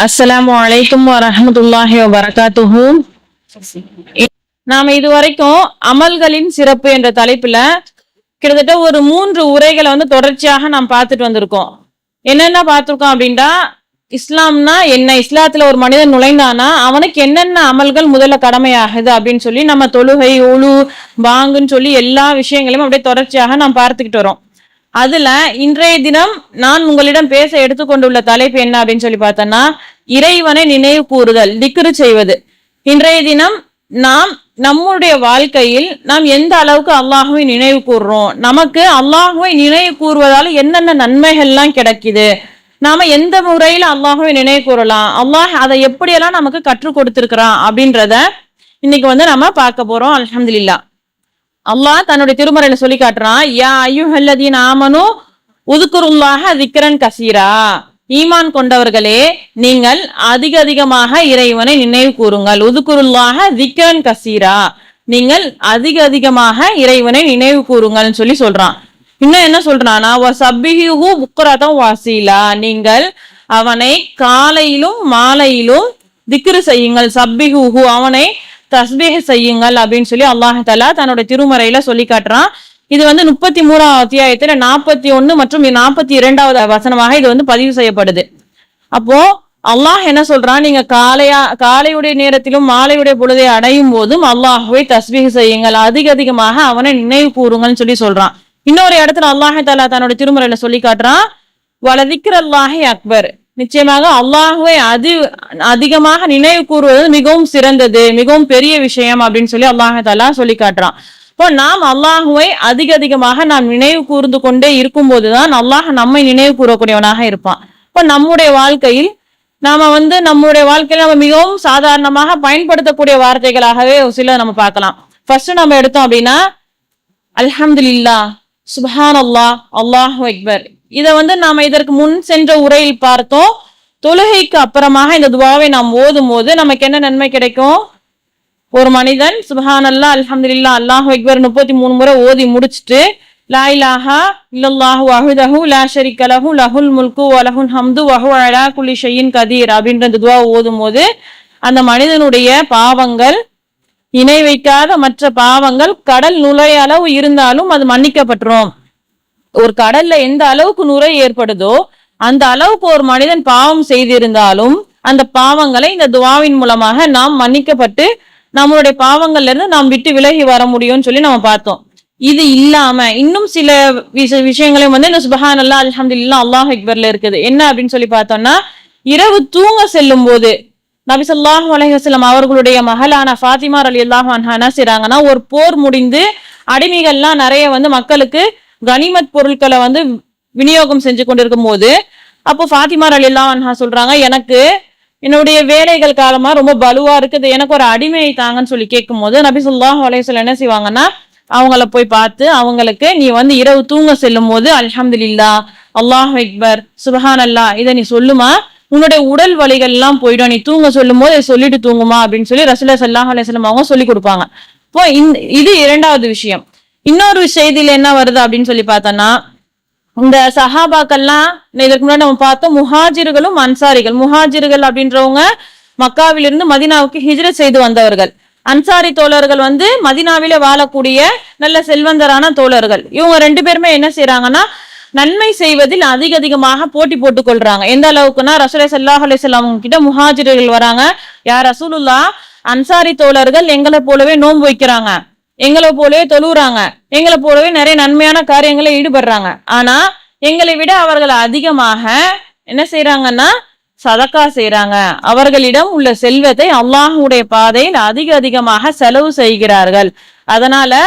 அஸ்ஸலாமு அலைக்கும் வரஹ்மத்துல்லாஹி வபரகாத்துஹு. நாம இதுவரைக்கும் அமல்களின் சிறப்பு என்ற தலைப்புல கிட்டத்தட்ட ஒரு 3 உரைகளை தொடர்ச்சியாக நாம் பார்த்துட்டு வந்திருக்கோம். என்னென்ன பார்த்திருக்கோம் அப்படின்னா, இஸ்லாம்னா என்ன, இஸ்லாத்துல ஒரு மனிதன் நுழைந்தானா அவனுக்கு என்னென்ன அமல்கள் முதல்ல கடமையாகுது அப்படின்னு சொல்லி நம்ம தொழுகை, ஒழு, பாங்குன்னு சொல்லி எல்லா விஷயங்களையும் அப்படியே தொடர்ச்சியாக நாம் பார்த்துக்கிட்டு வரோம். அதுல இன்றைய தினம் நான் உங்களிடம் பேச எடுத்துக்கொண்டுள்ள தலைப்பு என்ன அப்படின்னு சொல்லி பார்த்தோம்னா, இறைவனை நினைவு கூறுதல், திக்ரு செய்வது. இன்றைய தினம் நாம் நம்முடைய வாழ்க்கையில் நாம் எந்த அளவுக்கு அல்லாஹுவை நினைவு கூறுறோம், நமக்கு அல்லாஹுவை நினைவு கூறுவதால என்னென்ன நன்மைகள்லாம் கிடைக்குது, நாம எந்த முறையில அல்லாஹுவை நினைவு கூறலாம், அல்லாஹ் அதை எப்படியெல்லாம் நமக்கு கற்றுக் கொடுத்திருக்கிறான் அப்படின்றத இன்னைக்கு நம்ம பார்க்க போறோம். அல்ஹம்துலில்லாஹ். அல்லாஹ் தன்னுடைய திருமறையில சொல்லி காட்டுறான், யா அய்யுஹல்லதீன ஆமனு உதுகுருல்லாஹ திக்ரன் கசீரா. ஈமான் கொண்டவர்களே, நீங்கள் அதிகமாக இறைவனை நினைவு கூறுங்கள். உதுகுருல்லாஹ திக்ரன் கசீரா, நீங்கள் அதிகமாக இறைவனை நினைவு கூறுங்கள் சொல்லி சொல்றான். இன்னும் என்ன சொல்றானா, வசப்பிஹு புக்ரதன் வாசீலா, நீங்கள் அவனை காலையிலும் மாலையிலும் திக்ரு செய்யுங்கள். சப்பிஹு, அவனை தஸ்பீஹ் செய்யுங்கள் அப்படின்னு சொல்லி அல்லாஹ் தஆலா தன்னுடைய திருமறையில சொல்லி காட்டுறான். இது 33ஆம் அத்தியாயத்துல 41 மற்றும் 42வது வசனமாக இது பதிவு செய்யப்படுது. அப்போ அல்லாஹ் என்ன சொல்றான், நீங்க காலையுடைய நேரத்திலும் மாலையுடைய பொழுதை அடையும் போதும் அல்லாஹுவை தஸ்பீஹ் செய்யுங்கள், அதிகமாக அவனை நினைவு கூறுங்கள்னு சொல்லி சொல்றான். இன்னொரு இடத்துல அல்லாஹ் தஆலா தன்னுடைய திருமறையில சொல்லி காட்டுறான், வலதிக்ருல்லாஹி அக்பர், நிச்சயமாக அல்லாஹுவை அதிகமாக நினைவு கூறுவது மிகவும் சிறந்தது, மிகவும் பெரிய விஷயம் அப்படின்னு சொல்லி அல்லாஹ் தஆலா சொல்லி காட்டுறான். இப்போ நாம் அல்லாஹுவை அதிகமாக நாம் நினைவு கூர்ந்து கொண்டே இருக்கும் போதுதான் அல்லாஹ் நம்மை நினைவு கூறக்கூடியவனாக இருப்பான். இப்போ நம்முடைய வாழ்க்கையில் நம்முடைய வாழ்க்கையில நம்ம மிகவும் சாதாரணமாக பயன்படுத்தக்கூடிய வார்த்தைகளாகவே சில நம்ம பார்க்கலாம். ஃபர்ஸ்ட் நம்ம எடுத்தோம் அப்படின்னா, அல்ஹம்துலில்லாஹ், சுப்ஹானல்லாஹ், அல்லாஹு அக்பர். இதை நாம இதற்கு முன் சென்ற உரையில் பார்த்தோம். தொழுகைக்கு அப்புறமாக இந்த துவாவை நாம் ஓதும் போது நமக்கு என்ன நன்மை கிடைக்கும்? ஒரு மனிதன் சுப்ஹானல்லாஹ், அல்ஹம்துலில்லாஹ், அல்லாஹு அக்பர் 33 முறை ஓதி முடிச்சுட்டு, லா இலாஹா இல்லல்லாஹு வஹ்தஹு லா ஷரீக லஹு லஹுல் முல்கு வ லஹுல் ஹம்து வ ஹுவ அலா குல்லி ஷைஇன் கதீர் அப்படின்ற இந்த துவா ஓதும் போது அந்த மனிதனுடைய பாவங்கள், இணை வைக்காத மற்ற பாவங்கள் கடல் நுரை அளவு இருந்தாலும் அது மன்னிக்கப்பட்டுரும். ஒரு கடல்ல எந்த அளவுக்கு நுரை ஏற்படுதோ அந்த அளவுக்கு ஒரு மனிதன் பாவம் செய்திருந்தாலும் அந்த பாவங்களை இந்த துவாவின் மூலமாக நாம் மன்னிக்கப்பட்டு நம்மளுடைய பாவங்கள்ல இருந்து நாம் விட்டு விலகி வர முடியும்னு சொல்லி நம்ம பார்த்தோம். இது இல்லாம இன்னும் சில விஷயங்களையும் இந்த சுப்ஹானல்லாஹ், அல்ஹம்துலில்லாஹ், அல்லாஹு அக்பர்ல இருக்குது. என்ன அப்படின்னு சொல்லி பார்த்தோம்னா, இரவு தூங்க செல்லும் போது நபி ஸல்லல்லாஹு அலைஹி வஸல்லம் அவர்களுடைய மகளான ஃபாத்திமா ரலியல்லாஹு அன்ஹா என்ன செய்றாங்கன்னா, ஒரு போர் முடிந்து அடிமைகள்லாம் நிறைய மக்களுக்கு கனிமத் பொருட்களை விநியோகம் செஞ்சு கொண்டிருக்கும் போது அப்போ ஃபாத்திமா ரலியல்லாஹு அன்ஹா சொல்றாங்க, எனக்கு என்னுடைய வேலைகள் காலமா ரொம்ப பலுவா இருக்குது, எனக்கு ஒரு அடிமையை தாங்கன்னு சொல்லி கேட்கும் போது நபி ஸல்லல்லாஹு அலைஹி வஸல்லம் என்ன செய்வாங்கன்னா, அவங்கள போய் பார்த்து அவங்களுக்கு நீ இரவு தூங்க செல்லும் போது அல்ஹம்துலில்லாஹ், அல்லாஹு அக்பர், சுப்ஹானல்லாஹ் இதை நீ சொல்லுமா, உன்னுடைய உடல் வலிகள் எல்லாம் போயிடும், நீ தூங்க சொல்லும் போது சொல்லிட்டு தூங்குமா அப்படின்னு சொல்லி ரசூலுல்லாஹி ஸல்லல்லாஹு அலைஹி வஸல்லம் அவங்க சொல்லி கொடுப்பாங்க. இப்போ இது இரண்டாவது விஷயம். இன்னொரு செய்தியில என்ன வருது அப்படின்னு சொல்லி பார்த்தோம்னா, இந்த சஹாபாக்கள்லாம் இதற்கு முன்னாடி நம்ம பார்த்தோம், முஹாஜிர்களும் அன்சாரிகள். முஹாஜிர்கள் அப்படின்றவங்க மக்காவிலிருந்து மதீனாவுக்கு ஹிஜ்ரத் செய்து வந்தவர்கள். அன்சாரி தோழர்கள் மதீனாவிலே வாழக்கூடிய நல்ல செல்வந்தரான தோழர்கள். இவங்க 2 பேருமே என்ன செய்யறாங்கன்னா, நன்மை செய்வதில் அதிகமாக போட்டி போட்டுக் கொள்றாங்க. எந்த அளவுக்குன்னா, ரசூலுல்லாஹி ஸல்லல்லாஹு அலைஹி வஸல்லம் கிட்ட முஹாஜிர்கள் வராங்க, யா ரசூலுல்லாஹ், அன்சாரி தோழர்கள் எங்களை போலவே நோன்பு வைக்கிறாங்க, எங்களை போலவே தொழுறாங்க, எங்களை போலவே நிறைய நன்மையான காரியங்களை ஈடுபடுறாங்க, ஆனா எங்களை விட அவர்கள் அதிகமாக என்ன செய்யறாங்கன்னா சதக்கா செய்யறாங்க, அவர்களிடம் உள்ள செல்வத்தை அல்லாஹ்வுடைய பாதையில் அதிகமாக செலவு செய்கிறார்கள், அதனால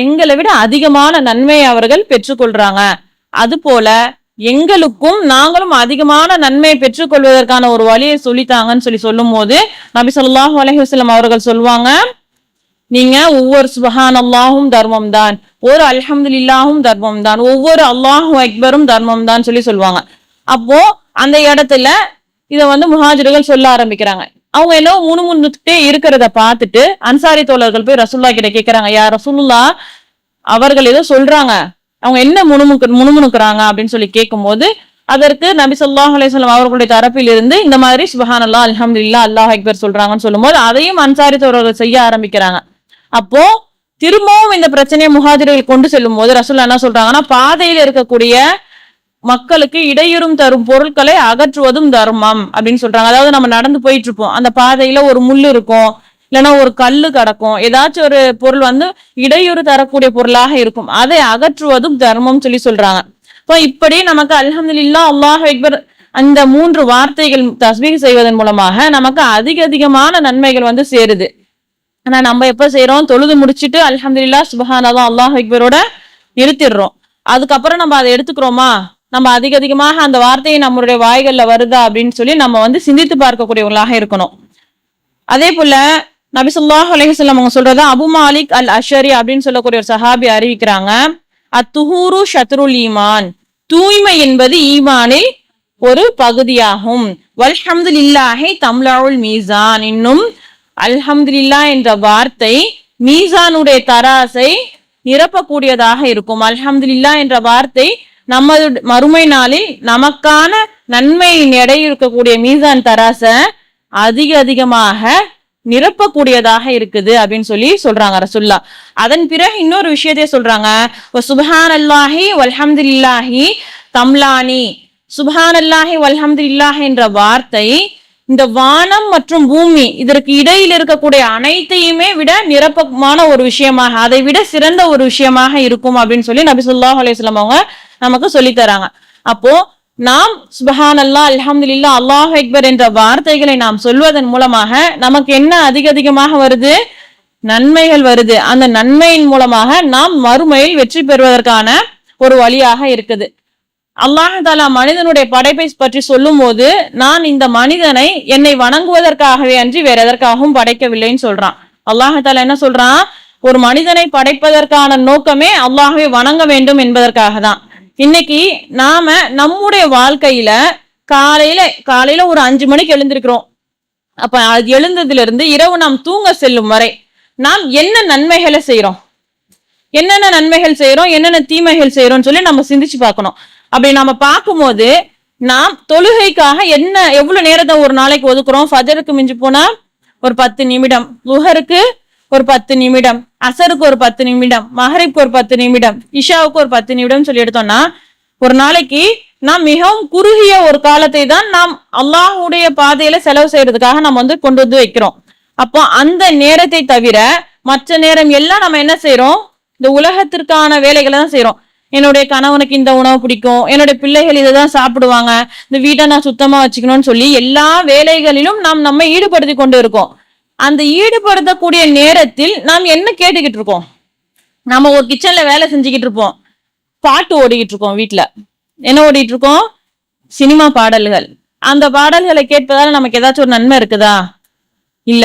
எங்களை விட அதிகமான நன்மையை அவர்கள் பெற்றுக்கொள்றாங்க, அது போல எங்களுக்கும் நாங்களும் அதிகமான நன்மையை பெற்றுக்கொள்வதற்கான ஒரு வழியை சொல்லித்தாங்கன்னு சொல்லி சொல்லும் போது நபி ஸல்லல்லாஹு அலைஹி வஸல்லம் அவர்கள் சொல்லுவாங்க, நீங்க ஒவ்வொரு சுப்ஹானல்லாஹும் தர்மம் தான், ஒரு அல்ஹம்துலில்லாஹும் தர்மம் தான், ஒவ்வொரு அல்லாஹு அக்பரும் தர்மம் தான் சொல்லி சொல்லுவாங்க. அப்போ அந்த இடத்துல இத முஹாஜிர்கள் சொல்ல ஆரம்பிக்கிறாங்க. அவங்க என்ன முணுமுணுத்துட்டே இருக்கிறத பார்த்துட்டு அன்சாரி தோழர்கள் போய் ரசூலுல்லாஹ் கிட்ட கேட்கிறாங்க, யா ரசூலுல்லாஹ், அவர்கள் ஏதோ சொல்றாங்க, அவங்க என்ன முணுமுணுக்குறாங்க அப்படின்னு சொல்லி கேட்கும் போது அதற்கு நபி ஸல்லல்லாஹு அலைஹி வஸல்லம் அவர்களுடைய தரப்பில் இருந்து இந்த மாதிரி சுப்ஹானல்லாஹ் அல்ஹம்துலில்லாஹ் அல்லாஹ் அக்பர் சொல்றாங்கன்னு சொல்லும்போது அதையும் அன்சாரி தோழர்கள் செய்ய ஆரம்பிக்கிறாங்க. அப்போ திரும்பவும் இந்த பிரச்சனையை முஹாஜிர்கள் கொண்டு செல்லும் போது ரசூலுல்லாஹ் என்ன சொல்றாங்கன்னா, பாதையில இருக்கக்கூடிய மக்களுக்கு இடையூறும் தரும் பொருட்களை அகற்றுவதும் தர்மம் அப்படின்னு சொல்றாங்க. அதாவது நம்ம நடந்து போயிட்டு இருப்போம், அந்த பாதையில ஒரு முள்ளு இருக்கும், இல்லைன்னா ஒரு கல்லு கிடக்கும், ஏதாச்சும் ஒரு பொருள் வந்து இடையூறு தரக்கூடிய பொருளாக இருக்கும், அதை அகற்றுவதும் தர்மம் சொல்லி சொல்றாங்க. இப்போ இப்படி நமக்கு அல்ஹம்துலில்லாஹ் அல்லாஹ் அக்பர் அந்த 3 வார்த்தைகள் தஸ்பீஹ் செய்வதன் மூலமாக நமக்கு அதிகமான நன்மைகள் வந்து சேருது. ஆனா நம்ம எப்ப செய்யறோம், தொழுது முடிச்சுட்டு அல்ஹம்துலில்லாஹ் சுப்ஹானல்லாஹ் அல்லாஹ் அக்பரோட நிறுத்திடுறோம். அதுக்கப்புறம் நம்ம அதை எடுத்துக்கிறோமா, நம்ம அதிகமாக அந்த வார்த்தையை நம்மளுடைய வாய்கள்ல வருதா அப்படின்னு சொல்லி நம்ம வந்து சிந்தித்து பார்க்கக்கூடியவங்களாக இருக்கணும். அதே போல நபி ஸல்லல்லாஹு அலைஹி வஸல்லம் அவங்க சொல்றதா அபு மாலிக் அல் அஷரி அப்படின்னு சொல்லக்கூடிய ஒரு சஹாபி அறிவிக்கிறாங்க, அத்துஹூரு ஷத்ருல் ஈமான், தூய்மை என்பது ஈமானில் ஒரு பகுதியாகும். வல்ஹம்துலில்லாஹி தம்லஉல் மீசான், இன்னும் அல்ஹம்துலில்லாஹ் என்ற வார்த்தை மீசானுடைய தராசை நிரப்பக்கூடியதாக இருக்கும். அல்ஹம்துலில்லாஹ் என்ற வார்த்தை நமது மறுமை நாளில் நமக்கான நன்மையின் எடை இருக்கக்கூடிய மீசான் தராச அதிகமாக நிரப்பக்கூடியதாக இருக்குது அப்படின்னு சொல்லி சொல்றாங்க ரசூலுல்லாஹ். அதன் பிறகு இன்னொரு விஷயத்தை சொல்றாங்க, சுப்ஹானல்லாஹி வல்ஹம்துலில்லாஹி தம்லானி, சுப்ஹானல்லாஹி வல்ஹம்துலில்லாஹி என்ற வார்த்தை இந்த வானம் மற்றும் பூமி இதற்கு இடையில் இருக்கக்கூடிய அனைத்தையுமே விட நிரப்பமான ஒரு விஷயமாக, அதை விட சிறந்த ஒரு விஷயமாக இருக்கும் அப்படின்னு சொல்லி நபி ஸல்லல்லாஹு அலைஹி வஸல்லம் அவங்க நமக்கு சொல்லி தராங்க. அப்போ நாம் சுப்ஹானல்லாஹ் அல்ஹம்துலில்லாஹ் அல்லாஹ் அக்பர் என்ற வார்த்தைகளை நாம் சொல்வதன் மூலமாக நமக்கு என்ன அதிகமாக வருது, நன்மைகள் வருது. அந்த நன்மையின் மூலமாக நாம் மறுமையில் வெற்றி பெறுவதற்கான ஒரு வழியாக இருக்குது. அல்லாஹ் தஆலா மனிதனுடைய படைப்பை பற்றி சொல்லும் போது, நான் இந்த மனிதனை என்னை வணங்குவதற்காகவே அன்றி வேற எதற்காகவும் படைக்கவில்லைன்னு சொல்றான். அல்லாஹ் தஆலா என்ன சொல்றான், ஒரு மனிதனை படைப்பதற்கான நோக்கமே அல்லாஹ்வை வணங்க வேண்டும் என்பதற்காக தான். இன்னைக்கு நாம நம்முடைய வாழ்க்கையில காலையில ஒரு 5 மணிக்கு எழுந்திருக்கிறோம். அப்ப அது எழுந்ததுல இருந்து இரவு நாம் தூங்க செல்லும் வரை நாம் என்ன நன்மைகளை செய்யறோம், என்னென்ன நன்மைகள் செய்யறோம், என்னென்ன தீமைகள் செய்யறோம்னு சொல்லி நம்ம சிந்திச்சு பார்க்கணும். அப்படி நம்ம பார்க்கும்போது நாம் தொழுகைக்காக எவ்வளவு நேரத்தை ஒரு நாளைக்கு ஒதுக்குறோம். ஃபஜருக்கு மிஞ்சி போனா ஒரு 10 நிமிடம், லுஹருக்கு ஒரு 10 நிமிடம், அசருக்கு ஒரு 10 நிமிடம், மஹரிப்க்கு ஒரு 10 நிமிடம், இஷாவுக்கு ஒரு 10 நிமிடம் சொல்லி எடுத்தோம்னா ஒரு நாளைக்கு நாம் மிகவும் குறுகிய ஒரு காலத்தை தான் நாம் அல்லாஹ்வுடைய பாதையில செலவு செய்யறதுக்காக நம்ம வந்து கொண்டு வந்து வைக்கிறோம். அப்போ அந்த நேரத்தை தவிர மற்ற நேரம் எல்லாம் நம்ம என்ன செய்யறோம், இந்த உலகத்திற்கான வேலைகளை தான் செய்யறோம். என்னுடைய கணவனுக்கு இந்த உணவு பிடிக்கும், என்னுடைய பிள்ளைகள் இதைதான் சாப்பிடுவாங்க, இந்த வீட்டை நான் சுத்தமா வச்சுக்கணும்னு சொல்லி எல்லா வேலைகளிலும் நாம் நம்ம ஈடுபடுத்தி கொண்டு இருக்கோம். அந்த ஈடுபடுத்தக்கூடிய நேரத்தில் நாம் என்ன கேட்டுக்கிட்டு இருக்கோம், நம்ம ஒரு கிச்சன்ல வேலை செஞ்சுக்கிட்டு இருப்போம், பாட்டு ஓடிக்கிட்டு இருக்கோம், வீட்டுல என்ன ஓடிட்டு இருக்கோம், சினிமா பாடல்கள். அந்த பாடல்களை கேட்பதால நமக்கு ஏதாச்சும் ஒரு நன்மை இருக்குதா, இல்ல,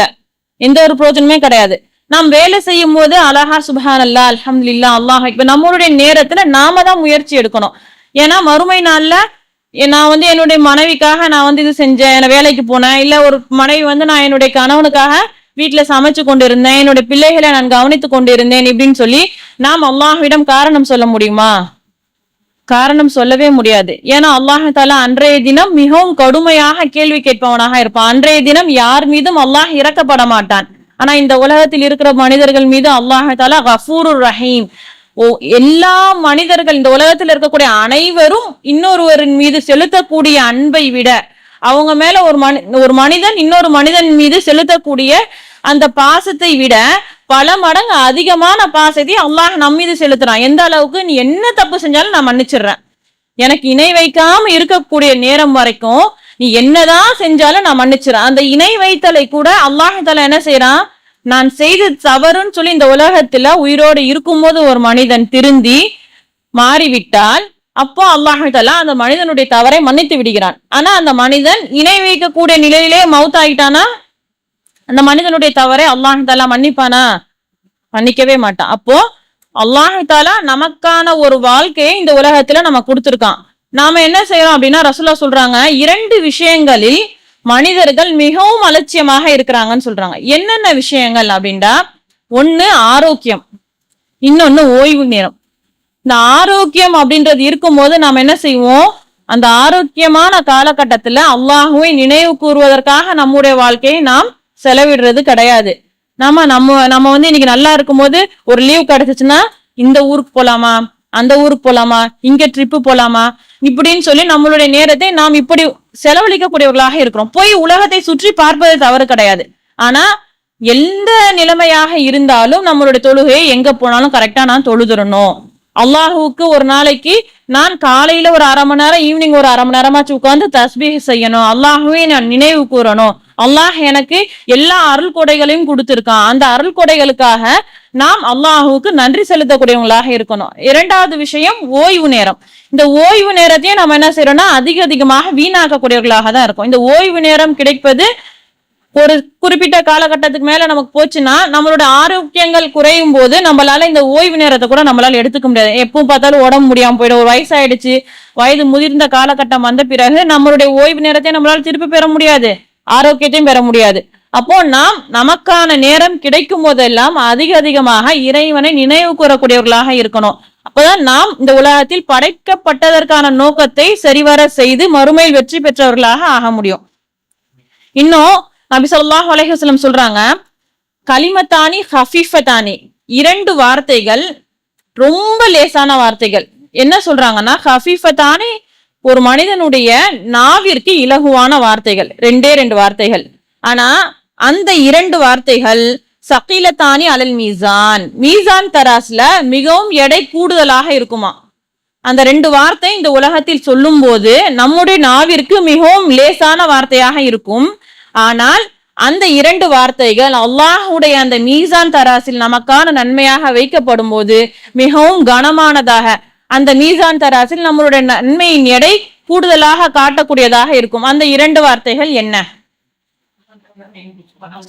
எந்த ஒரு பிரயோஜனமே கிடையாது. நாம் வேலை செய்யும் போது அழகா சுப்ஹானல்லாஹ் அல்ஹம்துலில்லாஹ் அல்லாஹ் அக்பர் நம்மளுடைய நேரத்துல நாம தான் முயற்சி எடுக்கணும். ஏன்னா மறுமை நாள்ல நான் வந்து என்னுடைய மனைவிக்காக நான் வந்து இது செஞ்சேன், என்ன வேலைக்கு போனேன், இல்ல ஒரு மனைவி வந்து நான் என்னுடைய கணவனுக்காக வீட்டுல சமைச்சு கொண்டு இருந்தேன், என்னுடைய பிள்ளைகளை நான் கவனித்து கொண்டு இருந்தேன் இப்படின்னு சொல்லி நாம் அல்லாஹ்விடம் காரணம் சொல்ல முடியுமா, காரணம் சொல்லவே முடியாது. ஏன்னா அல்லாஹ் தஆலா அன்றைய தினம் மிகவும் கடுமையாக கேள்வி கேட்பவனாக இருப்பான். அன்றைய தினம் யார் மீதும் அல்லாஹ் இறக்கப்பட மாட்டான். ஆனா இந்த உலகத்தில் இருக்கிற மனிதர்கள் மீது அல்லாஹ் தஆலா கஃபூருர் ரஹீம். எல்லா மனிதர்கள், இந்த உலகத்தில் இருக்கக்கூடிய அனைவரும் இன்னொருவரின் மீது செலுத்தக்கூடிய அன்பை விட, அவங்க மேல ஒரு மனிதன் இன்னொரு மனிதன் மீது செலுத்தக்கூடிய அந்த பாசத்தை விட பல மடங்கு அதிகமான பாசத்தை அல்லாஹ் நம் மீது செலுத்துறான். எந்த அளவுக்கு, நீ என்ன தப்பு செஞ்சாலும் நான் மன்னிச்சிடுறேன், எனக்கு இணை வைக்காம இருக்கக்கூடிய நேரம் வரைக்கும் நீ என்னதான் செஞ்சாலும் நான் மன்னிச்சிடறேன். அந்த இணை வைத்தலை கூட அல்லாஹ் தஆலா என்ன செய்யறான், நான் செய்த தவறுன்னு சொல்லி இந்த உலகத்துல உயிரோடு இருக்கும்போது ஒரு மனிதன் திருந்தி மாறிவிட்டால் அப்போ அல்லாஹ் தஆலா அந்த மனிதனுடைய தவறை மன்னித்து விடுகிறான். ஆனா அந்த மனிதன் இணை வைக்கக்கூடிய நிலையிலே மவுத் ஆகிட்டானா அந்த மனிதனுடைய தவறை அல்லாஹ் தஆலா மன்னிப்பானா, மன்னிக்கவே மாட்டான். அப்போ அல்லாஹ் தஆலா நமக்கான ஒரு வாழ்க்கையை இந்த உலகத்துல நம்ம கொடுத்திருக்கான். நாம என்ன செய்யறோம் அப்படின்னா, ரசூலுல்லாஹ் சொல்றாங்க, 2 விஷயங்களில் மனிதர்கள் மிகவும் அலட்சியமாக இருக்கிறாங்கன்னு சொல்றாங்க. என்னென்ன விஷயங்கள் அப்படின்னா, ஒண்ணு ஆரோக்கியம், இன்னொன்னு ஓய்வு நேரம். இந்த ஆரோக்கியம் அப்படின்றது இருக்கும்போது நாம என்ன செய்வோம், அந்த ஆரோக்கியமான காலகட்டத்துல அல்லாஹுவை நினைவு கூறுவதற்காக நம்முடைய வாழ்க்கையை நாம் செலவிடுறது கிடையாது. நம்ம வந்து இன்னைக்கு நல்லா இருக்கும்போது ஒரு லீவ் கிடைச்சிச்சுன்னா இந்த ஊருக்கு போலாமா, அந்த ஊருக்கு போலாமா, இங்க ட்ரிப்பு போலாமா இப்படின்னு சொல்லி நம்மளுடைய நேரத்தை நாம் இப்படி செலவழிக்கக்கூடியவர்களாக இருக்கிறோம். போய் உலகத்தை சுற்றி பார்ப்பது தவறு கிடையாது. ஆனா எந்த நிலைமையாக இருந்தாலும் நம்மளுடைய தொழுகையை எங்க போனாலும் கரெக்டா நான் தொழுதுறணும். அல்லாஹுவுக்கு ஒரு நாளைக்கு நான் காலையில ஒரு அரை மணி நேரம், ஈவினிங் ஒரு அரை மணி நேரமாச்சு உட்கார்ந்து தஸ்பீஹ் செய்யணும். அல்லாஹுவே நான் நினைவு கூறணும். அல்லாஹ் எனக்கு எல்லா அருள் கொடைகளையும் கொடுத்திருக்கான். அந்த அருள் கொடைகளுக்காக நாம் அல்லாஹுவுக்கு நன்றி செலுத்தக்கூடியவங்களாக இருக்கணும். இரண்டாவது விஷயம் ஓய்வு நேரம். இந்த ஓய்வு நேரத்தையும் நம்ம என்ன செய்யறோம்னா அதிகமாக வீணாக்கக்கூடியவர்களாக தான் இருக்கும். இந்த ஓய்வு நேரம் கிடைப்பது ஒரு குறிப்பிட்ட காலகட்டத்துக்கு மேல நமக்கு போச்சுன்னா நம்மளோட ஆரோக்கியங்கள் குறையும் போது நம்மளால இந்த ஓய்வு நேரத்தை கூட நம்மளால எடுத்துக்க முடியாது. எப்பவும் பார்த்தாலும் உடம்பு முடியாம போயிடும். ஒரு வயசாயிடுச்சு, வயது முதிர்ந்த காலகட்டம் வந்த பிறகு நம்மளுடைய ஓய்வு நேரத்தை நம்மளால திருப்பி பெற முடியாது, ஆரோக்கியத்தையும் பெற முடியாது. அப்போ நாம் நமக்கான நேரம் கிடைக்கும் போதெல்லாம் அதிகமாக இறைவனை நினைவு கூறக்கூடியவர்களாக இருக்கணும். அப்பதான் நாம் இந்த உலகத்தில் படைக்கப்பட்டதற்கான நோக்கத்தை சரிவர செய்து மறுமையில் வெற்றி பெற்றவர்களாக ஆக முடியும். இன்னும் நபி ஸல்லல்லாஹு அலைஹி வஸல்லம் சொல்றாங்க, கலிமத்தானி ஹஃபீஃபத்தானி, இரண்டு வார்த்தைகள் ரொம்ப லேசான வார்த்தைகள். என்ன சொல்றாங்கன்னா, ஹஃபீஃபத்தானி ஒரு மனிதனுடைய நாவிற்கு இலகுவான வார்த்தைகள், ரெண்டு வார்த்தைகள். ஆனா அந்த இரண்டு வார்த்தைகள் சகீலத்தானி அலல் மீசான், மீசான் தராஸ்ல மிகவும் எடை கூடுதலாக இருக்குமா. அந்த ரெண்டு வார்த்தை இந்த உலகத்தில் சொல்லும் போது நம்முடைய நாவிற்கு மிகவும் லேசான வார்த்தையாக இருக்கும். ஆனால் அந்த இரண்டு வார்த்தைகள் அல்லாஹுடைய அந்த மீசான் தராசில் நமக்கான நன்மையாக வைக்கப்படும் போது மிகவும் கனமானதாக, அந்த மீசான் தராசில் நம்மளுடைய நன்மையின் எடை கூடுதலாக காட்டக்கூடியதாக இருக்கும். அந்த இரண்டு வார்த்தைகள் என்ன?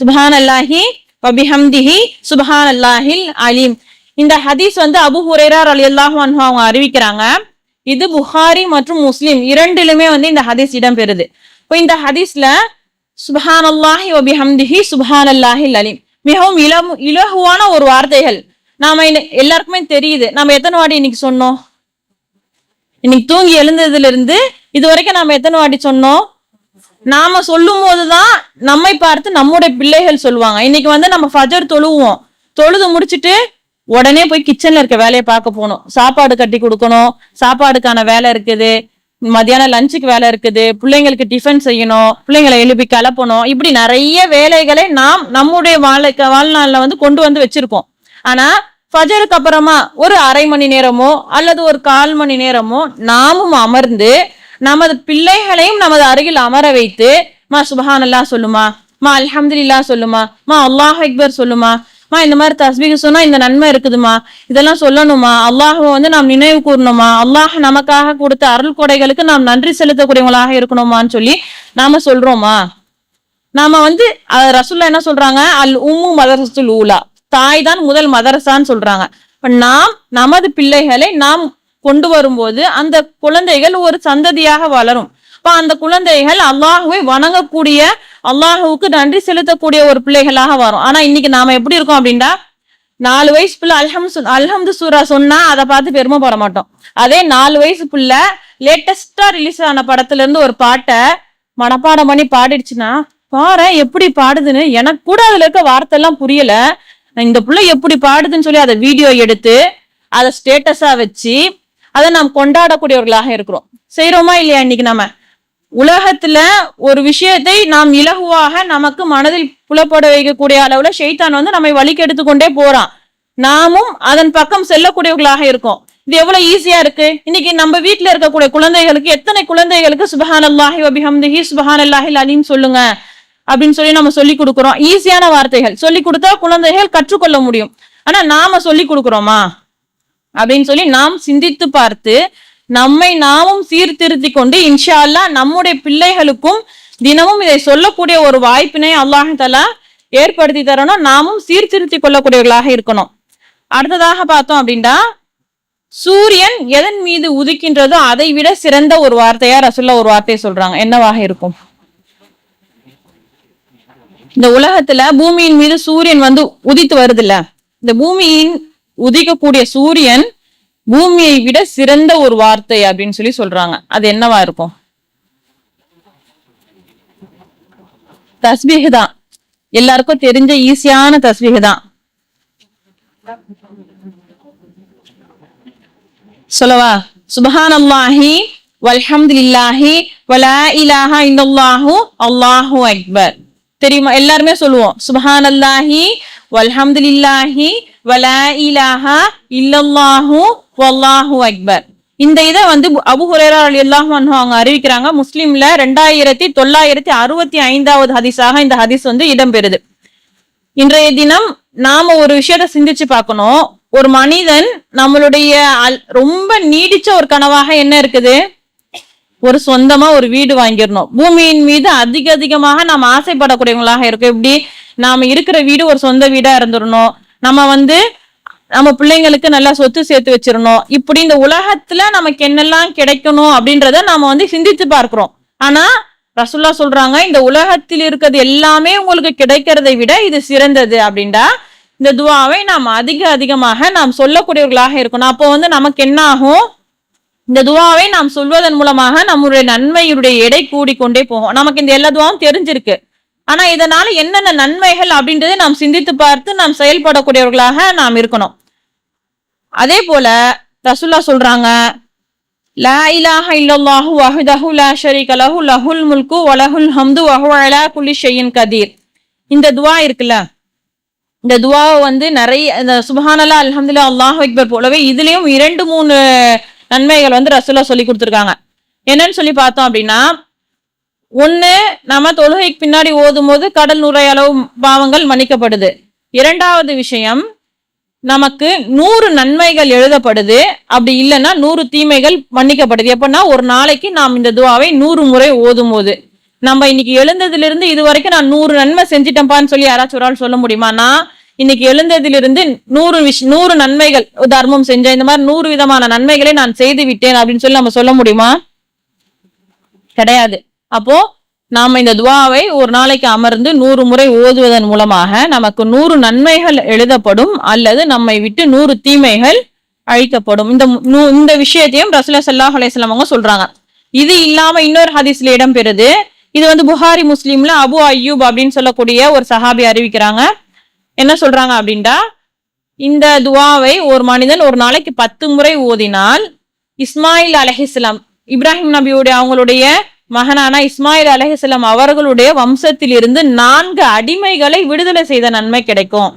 சுப்ஹானல்லாஹி வபிஹம்திஹி சுப்ஹானல்லாஹில் அலீம். இந்த ஹதீஸ் வந்து அபூ ஹுரைரா ரலியல்லாஹு அன்ஹு அவங்க அறிவிக்கிறாங்க. இது புகாரி மற்றும் முஸ்லிம் இரண்டிலுமே வந்து இந்த ஹதீஸ் இடம்பெறுது. இப்போ இந்த ஹதீஸ்ல சுப்ஹானல்லாஹி வபிஹம்திஹி சுப்ஹானல்லாஹில் அலீம் மிகவும் இலகுவான ஒரு வார்த்தைகள். நாம எல்லாருக்குமே தெரியுது. நம்ம எத்தனை வாட்டி இன்னைக்கு சொன்னோம்? இன்னைக்கு தூங்கி எழுந்ததுல இருந்து இது வரைக்கும் நாம எத்தனை வாட்டி சொன்னோம்? நாம சொல்லும் போதுதான் நம்மை பார்த்து நம்முடைய பிள்ளைகள் சொல்லுவாங்க. இன்னைக்கு வந்து நம்ம ஃபஜர் தொழுவோம், தொழுது முடிச்சுட்டு உடனே போய் கிச்சன்ல இருக்க வேலையை பார்க்க போகணும். சாப்பாடு கட்டி கொடுக்கணும், சாப்பாடுக்கான வேலை இருக்குது, மத்தியானம் லஞ்சுக்கு வேலை இருக்குது, பிள்ளைங்களுக்கு டிஃபன் செய்யணும், பிள்ளைங்களை எழுப்பி கிளப்பணும். இப்படி நிறைய வேலைகளை நாம் நம்முடைய வாழ்நாள்ல வந்து கொண்டு வந்து வச்சிருக்கோம். ஆனா ஃபஜருக்கு அப்புறமா ஒரு அரை மணி நேரமோ அல்லது ஒரு 1/4 மணி நேரமோ நாமும் அமர்ந்து நமது பிள்ளைகளையும் நமது அருகில் அமர வைத்து மா சுப்ஹானல்லாஹ் சொல்லுமா, மா அல்ஹம்துலில்லாஹ் சொல்லுமா, மா அல்லாஹ் அக்பர் சொல்லுமா, மா இந்த மாதிரி தஸ்பீஹ் சொன்னா இந்த நன்மை இருக்குதுமா, இதெல்லாம் சொல்லணுமா, அல்லாஹ்வை வந்து நாம் நினைவு கூறணுமா, அல்லாஹ் நமக்காக கொடுத்த அருள் கொடைகளுக்கு நாம் நன்றி செலுத்தக்கூடியவங்களாக இருக்கணுமான்னு சொல்லி நாம சொல்றோமா? நாம வந்து ரசூலுல்லாஹ் என்ன சொல்றாங்க, அல் உம்மு மதரசத்துல் ஊலா, தாய் தான் முதல் மதரசான்னு சொல்றாங்க. நாம் நமது பிள்ளைகளை நாம் கொண்டு வரும்போது அந்த குழந்தைகள் ஒரு சந்ததியாக வளரும். இப்ப அந்த குழந்தைகள் அல்லாஹுவை வணங்கக்கூடிய, அல்லாஹுவுக்கு நன்றி செலுத்தக்கூடிய ஒரு பிள்ளைகளாக வரும். ஆனா இன்னைக்கு நாம எப்படி இருக்கோம் அப்படின்னா, 4 வயசு பிள்ளை அல்ஹம்து சூரா சொன்னா அதை பார்த்து பெருமைப்பட மாட்டோம். அதே 4 வயசு பிள்ளை லேட்டஸ்டா ரிலீஸ் ஆன படத்துல இருந்து ஒரு பாட்டை மனப்பாடம் பண்ணி பாடிடுச்சுன்னா, பாரு எப்படி பாடுதுன்னு, எனக்கு கூட அதுல இருக்க வார்த்தை எல்லாம் புரியல, இந்த பிள்ளை எப்படி பாடுதுன்னு சொல்லி அதை வீடியோ எடுத்து அதை ஸ்டேட்டஸா வச்சு அதை நாம் கொண்டாடக்கூடியவர்களாக இருக்கிறோம். செய்யறோமா இல்லையா? இன்னைக்கு நம்ம உலகத்துல ஒரு விஷயத்தை நாம் இலகுவாக நமக்கு மனதில் புலப்பட வைக்கக்கூடிய அளவுல ஷைத்தான் வந்து நம்மை வழிக்கு எடுத்துக்கொண்டே போறான். நாமும் அதன் பக்கம் செல்லக்கூடியவர்களாக இருக்கோம். இது எவ்வளவு ஈஸியா இருக்கு. இன்னைக்கு நம்ம வீட்டுல இருக்கக்கூடிய குழந்தைகளுக்கு, எத்தனை குழந்தைகளுக்கு சுப்ஹானல்லாஹி வபிஹம்திஹி சுப்ஹானல்லாஹில் அலீம் சொல்லுங்க அப்படின்னு சொல்லி நம்ம சொல்லி கொடுக்கிறோம். ஈஸியான வார்த்தைகள் சொல்லி கொடுத்தா குழந்தைகள் கற்றுக்கொள்ள முடியும். ஆனா நாம சொல்லி கொடுக்கிறோமா அப்படின்னு சொல்லி நாம் சிந்தித்து பார்த்து நம்மை நாமும் சீர்திருத்தி கொண்டு இன்ஷா அல்லாஹ் நம்முடைய பிள்ளைகளுக்கும் தினமும் இதை சொல்லக்கூடிய ஒரு வாய்ப்பினை அல்லாஹ் தஆலா ஏற்படுத்தி தரணும். நாமும் சீர்திருத்தி கொள்ளக்கூடியவர்களாக இருக்கணும். அடுத்ததாக பார்த்தோம் அப்படின்னா, சூரியன் எதன் மீது உதிக்கின்றதோ அதை விட சிறந்த ஒரு வார்த்தையா ரசூலுல்லாஹ் ஒரு வார்த்தையை சொல்றாங்க. என்னவாக இருக்கும்? இந்த உலகத்துல பூமியின் மீது சூரியன் வந்து உதித்து வருது இல்ல, இந்த பூமியின் உதிக்கக்கூடிய சூரியன் பூமியை விட சிறந்த ஒரு வார்த்தை அப்படின்னு சொல்லி சொல்றாங்க. அது என்னவா இருக்கும்? தஸ்பீஹ் தான். எல்லாருக்கும் தெரிஞ்ச ஈஸியான தஸ்பீஹ் தான். சொல்லவா? சுப்ஹானல்லாஹி வல்ஹம்துலில்லாஹி வலா இலாஹா இல்லல்லாஹு அல்லாஹு அக்பர். தெரியுமா? எல்லாருமே சொல்லுவோம் சுப்ஹானல்லாஹி வல்ஹம்துலில்லாஹி வலா இலாஹா இல்லல்லாஹு வல்லாஹு அக்பர். இந்த இதை அபூ ஹுரைரா ரலியல்லாஹு அன்ஹு அவங்க அறிவிக்கிறாங்க. முஸ்லிம்ல 2965வது ஹதீஸாக இந்த ஹதீஸ் இடம்பெறுது. இன்றைய தினம் நாம ஒரு விஷயத்த சிந்திச்சு பார்க்கணும். ஒரு மனிதன் நம்மளுடைய ரொம்ப நீடிச்ச ஒரு கனவாக என்ன இருக்குது? ஒரு சொந்தமா ஒரு வீடு வாங்கிடணும். பூமியின் மீது அதிகமாக நாம் ஆசைப்படக்கூடியவங்களாக இருக்கும். எப்படி? நாம இருக்கிற வீடு ஒரு சொந்த வீடா இருந்துடணும். நம்ம பிள்ளைங்களுக்கு நல்லா சொத்து சேர்த்து வச்சிடணும். இப்படி இந்த உலகத்துல நமக்கு என்னெல்லாம் கிடைக்கணும் அப்படின்றத நாம சிந்தித்து பார்க்கிறோம். ஆனா ரசூலுல்லாஹ் சொல்றாங்க, இந்த உலகத்தில் இருக்கிறது எல்லாமே உங்களுக்கு கிடைக்கிறதை விட இது சிறந்தது. அப்படின்டா இந்த துஆவை நாம் அதிகமாக நாம் சொல்லக்கூடியவர்களாக இருக்கணும். அப்போ நமக்கு என்ன ஆகும்? இந்த துஆவை நாம் சொல்வதன் மூலமாக நம்முடைய நன்மையுடைய எடை கூடிக்கொண்டே போகும். நமக்கு இந்த எல்லா துஆவும் தெரிஞ்சிருக்கு. ஆனா இதனால என்னென்ன நன்மைகள் அப்படின்றதை நாம் சிந்தித்து பார்த்து நாம் செயல்படக்கூடியவர்களாக நாம் இருக்கணும். அதே போல ரசூலுல்லாஹ் சொல்றாங்க, லா இலாஹா இல்லல்லாஹு வஹ்தஹு லா ஷரீக லஹு லஹுல் முல்கு வ லஹுல் ஹம்து வ ஹுவ அலா குல்லி ஷைஇன் கதீர். இந்த துஆ இருக்குல்ல, இந்த துஆவை நிறைய இந்த சுப்ஹானல்லாஹ் அல்ஹம்துலில்லாஹ் அல்லாஹு அக்பர் போலவே இதுலயும் 2-3 நன்மைகள் ரசூலுல்லாஹ் சொல்லி கொடுத்திருக்காங்க. என்னன்னு சொல்லி பார்த்தோம் அப்படின்னா, ஒண்ணு, நம்ம தொழுகைக்கு பின்னாடி ஓதும் போது கடல் நுரையளவு பாவங்கள் மன்னிக்கப்படுது. இரண்டாவது விஷயம், நமக்கு 100 நன்மைகள் எழுதப்படுது. அப்படி இல்லைன்னா 100 தீமைகள் மன்னிக்கப்படுது. எப்படின்னா, ஒரு நாளைக்கு நாம் இந்த துஆவை 100 முறை ஓதும் போது, நம்ம இன்னைக்கு எழுந்ததிலிருந்து இது வரைக்கும் நான் 100 நன்மை செஞ்சிட்டேன்பான்னு சொல்லி யாராச்சும் ஒரு ஆள் சொல்ல முடியுமா? நான் இன்னைக்கு எழுந்ததிலிருந்து 100 நன்மைகள், தர்மம் செஞ்சேன், இந்த மாதிரி 100 விதமான நன்மைகளை நான் செய்து விட்டேன் அப்படின்னு சொல்லி நம்ம சொல்ல முடியுமா? கிடையாது. அப்போ நாம இந்த துஆவை ஒரு நாளைக்கு அமர்ந்து 100 முறை ஓதுவதன் மூலமாக நமக்கு 100 நன்மைகள் எழுதப்படும், அல்லது நம்மை விட்டு 100 தீமைகள் அழிக்கப்படும். இந்த விஷயத்தையும் ரசூலுல்லாஹி ஸல்லல்லாஹு அலைஹி வஸல்லம் அவங்க சொல்றாங்க. இது இல்லாம இன்னொரு ஹதீஸ்ல இடம்பெறுது. இது புகாரி முஸ்லிம்ல அபு அய்யூப் அப்படின்னு சொல்லக்கூடிய ஒரு சஹாபி அறிவிக்கிறாங்க. என்ன சொல்றாங்க அப்படின்டா, இந்த துஆவை ஒரு மனிதன் ஒரு நாளைக்கு 10 முறை ஓதினால் இஸ்மாயில் அலைஹிஸ்ஸலாம், இப்ராஹிம் நபியுடைய அவங்களுடைய மகனான இஸ்மாயில் அலைஹிஸ்ஸலாம் அவர்களுடைய வம்சத்தில் இருந்து 4 அடிமைகளை விடுதலை செய்த நன்மை கிடைக்கும்.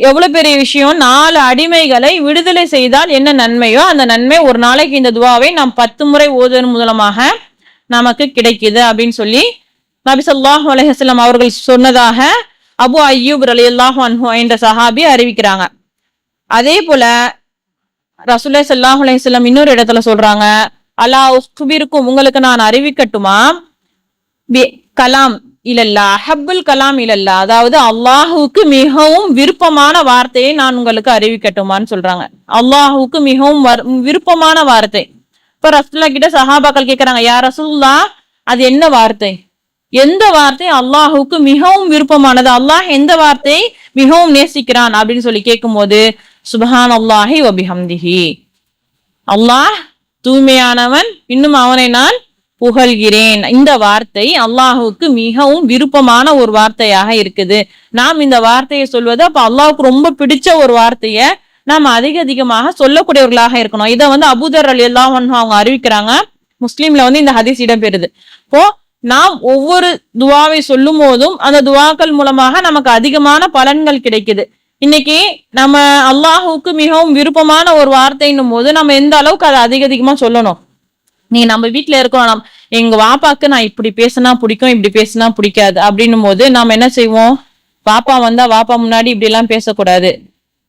எவ்வளவு பெரிய விஷயம்! 4 அடிமைகளை விடுதலை செய்தால் என்ன நன்மையோ அந்த நன்மை ஒரு நாளைக்கு இந்த துஆவை நாம் 10 முறை ஓதுவதன் மூலமாக நமக்கு கிடைக்குது அப்படின்னு சொல்லி நபி ஸல்லல்லாஹு அலைஹி வஸல்லம் அவர்கள் சொன்னதாக அபு அய்யூப் ரலியல்லாஹு அன்ஹு என்ற சஹாபி அறிவிக்கிறாங்க. அதே போல ரசூலுல்லாஹி ஸல்லல்லாஹு அலைஹி வஸல்லம் இன்னொரு இடத்துல சொல்றாங்க, அலா உஸ்பிருக்கும், உங்களுக்கு நான் அறிவிக்கட்டுமா, கலாம் இல்லல்லா ஹப்புல் கலாம் இல்லல்லா, அதாவது அல்லாஹுக்கு மிகவும் விருப்பமான வார்த்தையை நான் உங்களுக்கு அறிவிக்கட்டுமான்னு சொல்றாங்க. அல்லாஹுக்கு மிகவும் விருப்பமான வார்த்தை. இப்ப ரசூலுல்லாஹ் கிட்ட சஹாபாக்கள் கேட்கறாங்க, யா ரசூலுல்லாஹ், அது என்ன வார்த்தை? எந்த வார்த்தை அல்லாஹுக்கு மிகவும் விருப்பமானது? அல்லாஹ் எந்த வார்த்தை மிகவும் நேசிக்கிறான் அப்படின்னு சொல்லி கேட்கும் போது, சுப்ஹானல்லாஹி வ பிஹம்திஹி, அல்லாஹ் தூய்மையானவன், இன்னும் அவனை நான் புகழ்கிறேன். இந்த வார்த்தை அல்லாஹுக்கு மிகவும் விருப்பமான ஒரு வார்த்தையாக இருக்குது. நாம் இந்த வார்த்தையை சொல்வது அப்ப அல்லாஹுக்கு ரொம்ப பிடிச்ச ஒரு வார்த்தைய நாம் அதிகமாக சொல்லக்கூடியவர்களாக இருக்கணும். இதை அபூதர் ரலியல்லாஹு அன்ஹு அவங்க அறிவிக்கிறாங்க. முஸ்லிம்ல இந்த ஹதீஸ் இடம்பெறுது. இப்போ நாம் ஒவ்வொரு துஆவை சொல்லும் போதும் அந்த துஆக்கள் மூலமாக நமக்கு அதிகமான பலன்கள் கிடைக்குது. இன்னைக்கு நம்ம அல்லாஹுக்கு மிகவும் விருப்பமான ஒரு வார்த்தைன்னும் போது நம்ம எந்த அளவுக்கு அதை அதிகமா சொல்லணும். நீங்க நம்ம வீட்டுல இருக்கோம், எங்க வாப்பாக்கு நான் இப்படி பேசினா பிடிக்கும், இப்படி பேசினா பிடிக்காது அப்படின்னும் போது நாம என்ன செய்வோம்? வாப்பா வந்தா வாப்பா முன்னாடி இப்படி எல்லாம் பேசக்கூடாது.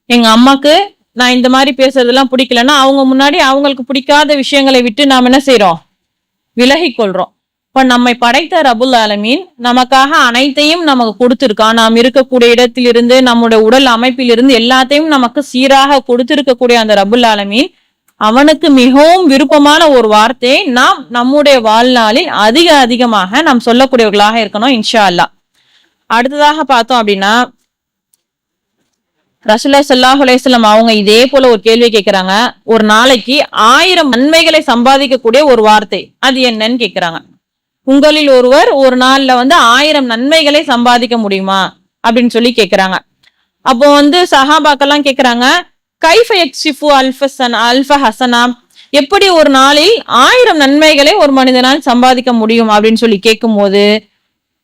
எங்க அம்மாக்கு நான் இந்த மாதிரி பேசுறதெல்லாம் பிடிக்கலன்னா அவங்க முன்னாடி அவங்களுக்கு பிடிக்காத விஷயங்களை விட்டு நாம் என்ன செய்யறோம்? விலகி கொள்றோம். இப்ப நம்மை படைத்த ரபுல் ஆலமீன் நமக்காக அனைத்தையும் நமக்கு கொடுத்திருக்கான். நாம் இருக்கக்கூடிய இடத்திலிருந்து, நம்முடைய உடல் அமைப்பிலிருந்து எல்லாத்தையும் நமக்கு சீராக கொடுத்திருக்கக்கூடிய அந்த ரபுல் ஆலமீன் அவனுக்கு மிகவும் விருப்பமான ஒரு வார்த்தையை நாம் நம்முடைய வாழ்நாளில் அதிகமாக நாம் சொல்லக்கூடியவர்களாக இருக்கணும், இன்ஷா அல்லாஹ். அடுத்ததாக பார்த்தோம் அப்படின்னா, ரசூலுல்லாஹி ஸல்லல்லாஹு அலைஹி வஸல்லம் அவங்க இதே போல ஒரு கேள்வி கேட்கிறாங்க. ஒரு நாளைக்கு 1000 நன்மைகளை சம்பாதிக்கக்கூடிய ஒரு வார்த்தை அது என்னன்னு கேட்கிறாங்க. உங்களில் ஒருவர் ஒரு நாள்ல 1000 நன்மைகளை சம்பாதிக்க முடியுமா அப்படின்னு சொல்லி கேட்கிறாங்க. அப்போ சஹாபாக்கெல்லாம் கேட்கிறாங்க, கைஃப யக்ஷிஃபு அல்ஃப ஹசனா, எப்படி ஒரு நாளில் 1000 நன்மைகளை ஒரு மனிதனால் சம்பாதிக்க முடியும் அப்படின்னு சொல்லி கேட்கும் போது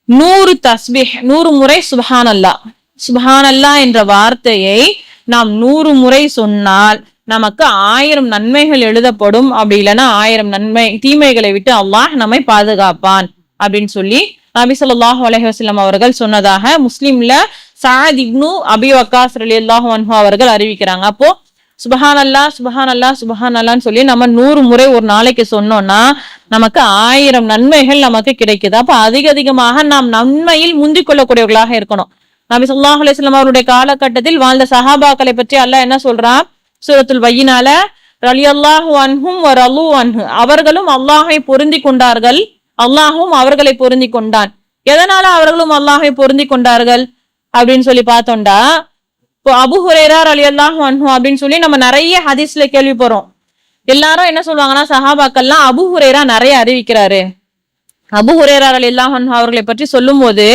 100 தஸ்பீஹ், 100 முறை சுப்ஹானல்லாஹ், சுப்ஹானல்லாஹ் என்ற வார்த்தையை நாம் 100 முறை சொன்னால் நமக்கு 1000 நன்மைகள் எழுதப்படும். அப்படி இல்லைன்னா 1000 தீமைகளை விட்டு அல்லாஹ் நம்மை பாதுகாப்பான் அப்படின்னு சொல்லி நபி ஸல்லல்லாஹு அலைஹி வஸல்லம் அவர்கள் சொன்னதாக முஸ்லிம்ல சஅத் இப்னு அபி வக்காஸ் ரலியல்லாஹு அன்ஹு அவர்கள் அறிவிக்கிறாங்க. அப்போ சுப்ஹானல்லாஹ் சுப்ஹானல்லாஹ் சுப்ஹானல்லாஹ்னு சொல்லி நம்ம 100 முறை ஒரு நாளைக்கு சொன்னோம்னா நமக்கு 1000 நன்மைகள் நமக்கு கிடைக்குது. அப்ப அதிகமாக நாம் நன்மையில் முந்திக் கொள்ளக்கூடியவர்களாக இருக்கணும். நபி ஸல்லல்லாஹு அலைஹி வஸல்லம் அவருடைய காலகட்டத்தில் வாழ்ந்த சஹாபாக்களை பற்றி அல்லாஹ் என்ன சொல்றான்? சூரத்துல் பையினால ரலியல்லாஹு அன்ஹும் வ ரலு அன்ஹு, அவர்களும் அல்லாஹை பொருந்தி கொண்டார்கள், அல்லாஹும் அவர்களை பொருந்தி கொண்டான். எதனால அவர்களும் அல்லாஹை பொருந்தி கொண்டார்கள் அப்படின்னு சொல்லி பார்த்தோம்டா, இப்போ அபூ ஹுரைரா ரலியல்லாஹு அன்ஹு அப்படின்னு சொல்லி நம்ம நிறைய ஹதீஸ்ல கேள்வி போறோம். எல்லாரும் என்ன சொல்லுவாங்கன்னா, சஹாபாக்கள்லாம் அபூ ஹுரைரா நிறைய அறிவிக்கிறாரு. அபூ ஹுரைரா ரலியல்லாஹு அன்ஹு அவர்களை பற்றி சொல்லும் போது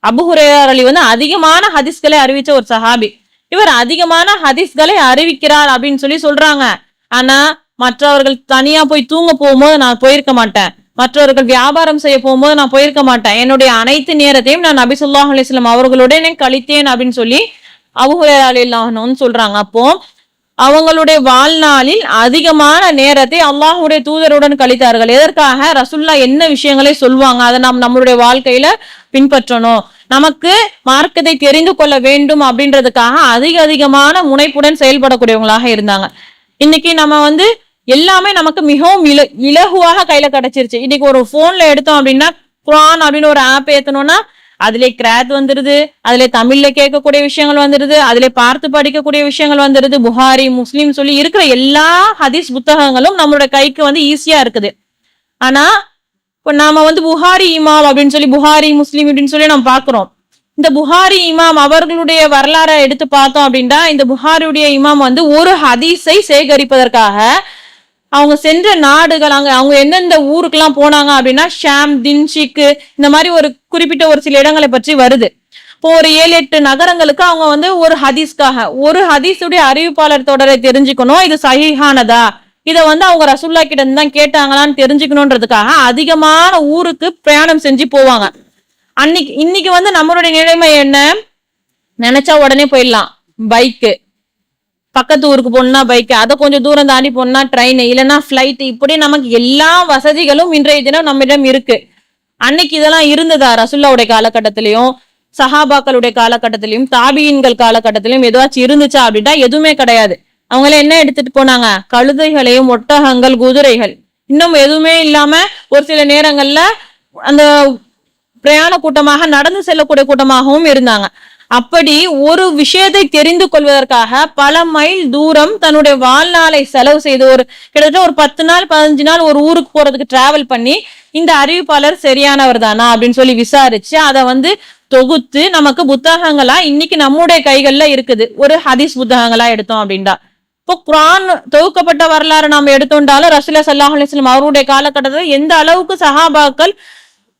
அபூ ஹுரைரா அலி அதிகமான ஹதீஸ்களை அறிவிச்ச ஒரு சஹாபி. இவர் அதிகமான ஹதீஸ்களை அறிவிக்கிறார் அப்படின்னு சொல்லி சொல்றாங்க. ஆனா மற்றவர்கள் தனியா போய் தூங்க போகும்போது நான் போயிருக்க மாட்டேன், மற்றவர்கள் வியாபாரம் செய்ய போகும்போது நான் போயிருக்க மாட்டேன், என்னுடைய அனைத்து நேரத்தையும் நான் நபி ஸல்லல்லாஹு அலைஹி வஸல்லம் அவர்களுடைய கழித்தேன் அப்படின்னு சொல்லி அபூ ஹுரைரா ரலியல்லாஹு அன்ஹு சொல்றாங்க. அப்போ அவங்களுடைய வாழ்நாளில் அதிகமான நேரத்தை அல்லாஹ்வுடைய தூதருடன் கழித்தார்கள். எதற்காக? ரசூலுல்லாஹ் என்ன விஷயங்களை சொல்லுவாங்க அதை நாம் நம்மளுடைய வாழ்க்கையில பின்பற்றணும், நமக்கு மார்க்கத்தை தெரிந்து கொள்ள வேண்டும் அப்படின்றதுக்காக அதிகமான முனைப்புடன் செயல்படக்கூடியவங்களாக இருந்தாங்க. இன்னைக்கு நம்ம எல்லாமே நமக்கு மிகவும் இலகுவாக கையில கிடைச்சிருச்சு. இன்னைக்கு ஒரு போன்ல எடுத்தோம் அப்படின்னா குர்ஆன் அப்படின்னு ஒரு ஆப் ஏத்தணும்னா அதுல கிராத் வந்துருது, அதுல தமிழ்ல கேட்கக்கூடிய விஷயங்கள் வந்துருது, அதுல பார்த்து படிக்கக்கூடிய விஷயங்கள் வந்துருது. புகாரி முஸ்லிம் சொல்லி இருக்கிற எல்லா ஹதீஸ் புத்தகங்களும் நம்மளோட கைக்கு ஈஸியா இருக்குது. ஆனா இப்போ நாம புகாரி இமாம் அப்படின்னு சொல்லி புகாரி முஸ்லிம் அப்படின்னு சொல்லி நம்ம பாக்குறோம். இந்த புகாரி இமாம் அவர்களுடைய வரலாறை எடுத்து பார்த்தோம் அப்படின்னா, இந்த புகாரியுடைய இமாம் ஒரு ஹதீஸை சேகரிப்பதற்காக அவங்க சென்ற நாடுகள், அவங்க எந்தெந்த ஊருக்கெல்லாம் போனாங்க அப்படின்னா ஷாம், தின்ஷிக்கு, இந்த மாதிரி ஒரு குறிப்பிட்ட ஒரு சில இடங்களை பற்றி வருது. இப்போ ஒரு 7-8 நகரங்களுக்கு அவங்க ஒரு ஹதீஸ்க்காக ஒரு ஹதீஸுடைய அறிவிப்பாளர் தொடரை தெரிஞ்சுக்கணும், இது சஹீஹானதா, இதை அவங்க ரசூலுல்லாஹ் கிட்ட இருந்து தான் கேட்டாங்களான்னு தெரிஞ்சுக்கணுன்றதுக்காக அதிகமான ஊருக்கு பிரயாணம் செஞ்சு போவாங்க. இன்னைக்கு நம்மளுடைய நிலைமை என்ன? நினைச்சா உடனே போயிடலாம், பைக்கு, பக்கத்து ஊருக்கு போனா பைக், அதை கொஞ்சம் தூரம் தாண்டி போனா ட்ரெயின், இல்லைன்னா பிளைட், இப்படி நமக்கு எல்லா வசதிகளும் இன்றைய தினம் நம்மிடம் இருக்கு. அன்னைக்கு இதெல்லாம் இருந்ததா? ரசூலுல்லாஹ்வுடைய காலகட்டத்திலையும் சஹாபாக்களுடைய காலகட்டத்திலையும் தாபியின்கள் காலகட்டத்திலையும் ஏதாச்சும் இருந்துச்சா அப்படின்னா எதுவுமே கிடையாது. அவங்கள என்ன எடுத்துட்டு போனாங்க? கழுதைகளையும் ஒட்டகங்கள், குதிரைகள், இன்னும் எதுவுமே இல்லாம ஒரு சில நேரங்கள்ல அந்த பிரயாண கூட்டமாக நடந்து செல்லக்கூடிய கூட்டமாகவும் இருந்தாங்க. அப்படி ஒரு விஷயத்தை தெரிந்து கொள்வதற்காக பல மைல் தூரம் தன்னுடைய வாழ்நாளை செலவு செய்து கிட்டத்தட்ட ஒரு 10 நாள் 15 நாள் ஒரு ஊருக்கு போறதுக்கு டிராவல் பண்ணி இந்த அறிவிப்பாளர் சரியானவர் தானா அப்படின்னு சொல்லி விசாரிச்சு அதை தொகுத்து நமக்கு புத்தகங்களா இன்னைக்கு நம்முடைய கைகள்ல இருக்குது. ஒரு ஹதீஸ் புத்தகங்களா எடுத்தோம் அப்படின்னா, இப்போ குர்ஆன் தொகுக்கப்பட்ட வரலாறு நாம எடுத்தோம்னாலும் ரசூலுல்லாஹி ஸல்லல்லாஹு அலைஹி வஸல்லம் அவருடைய காலகட்டத்தில் எந்த அளவுக்கு சஹாபாக்கள்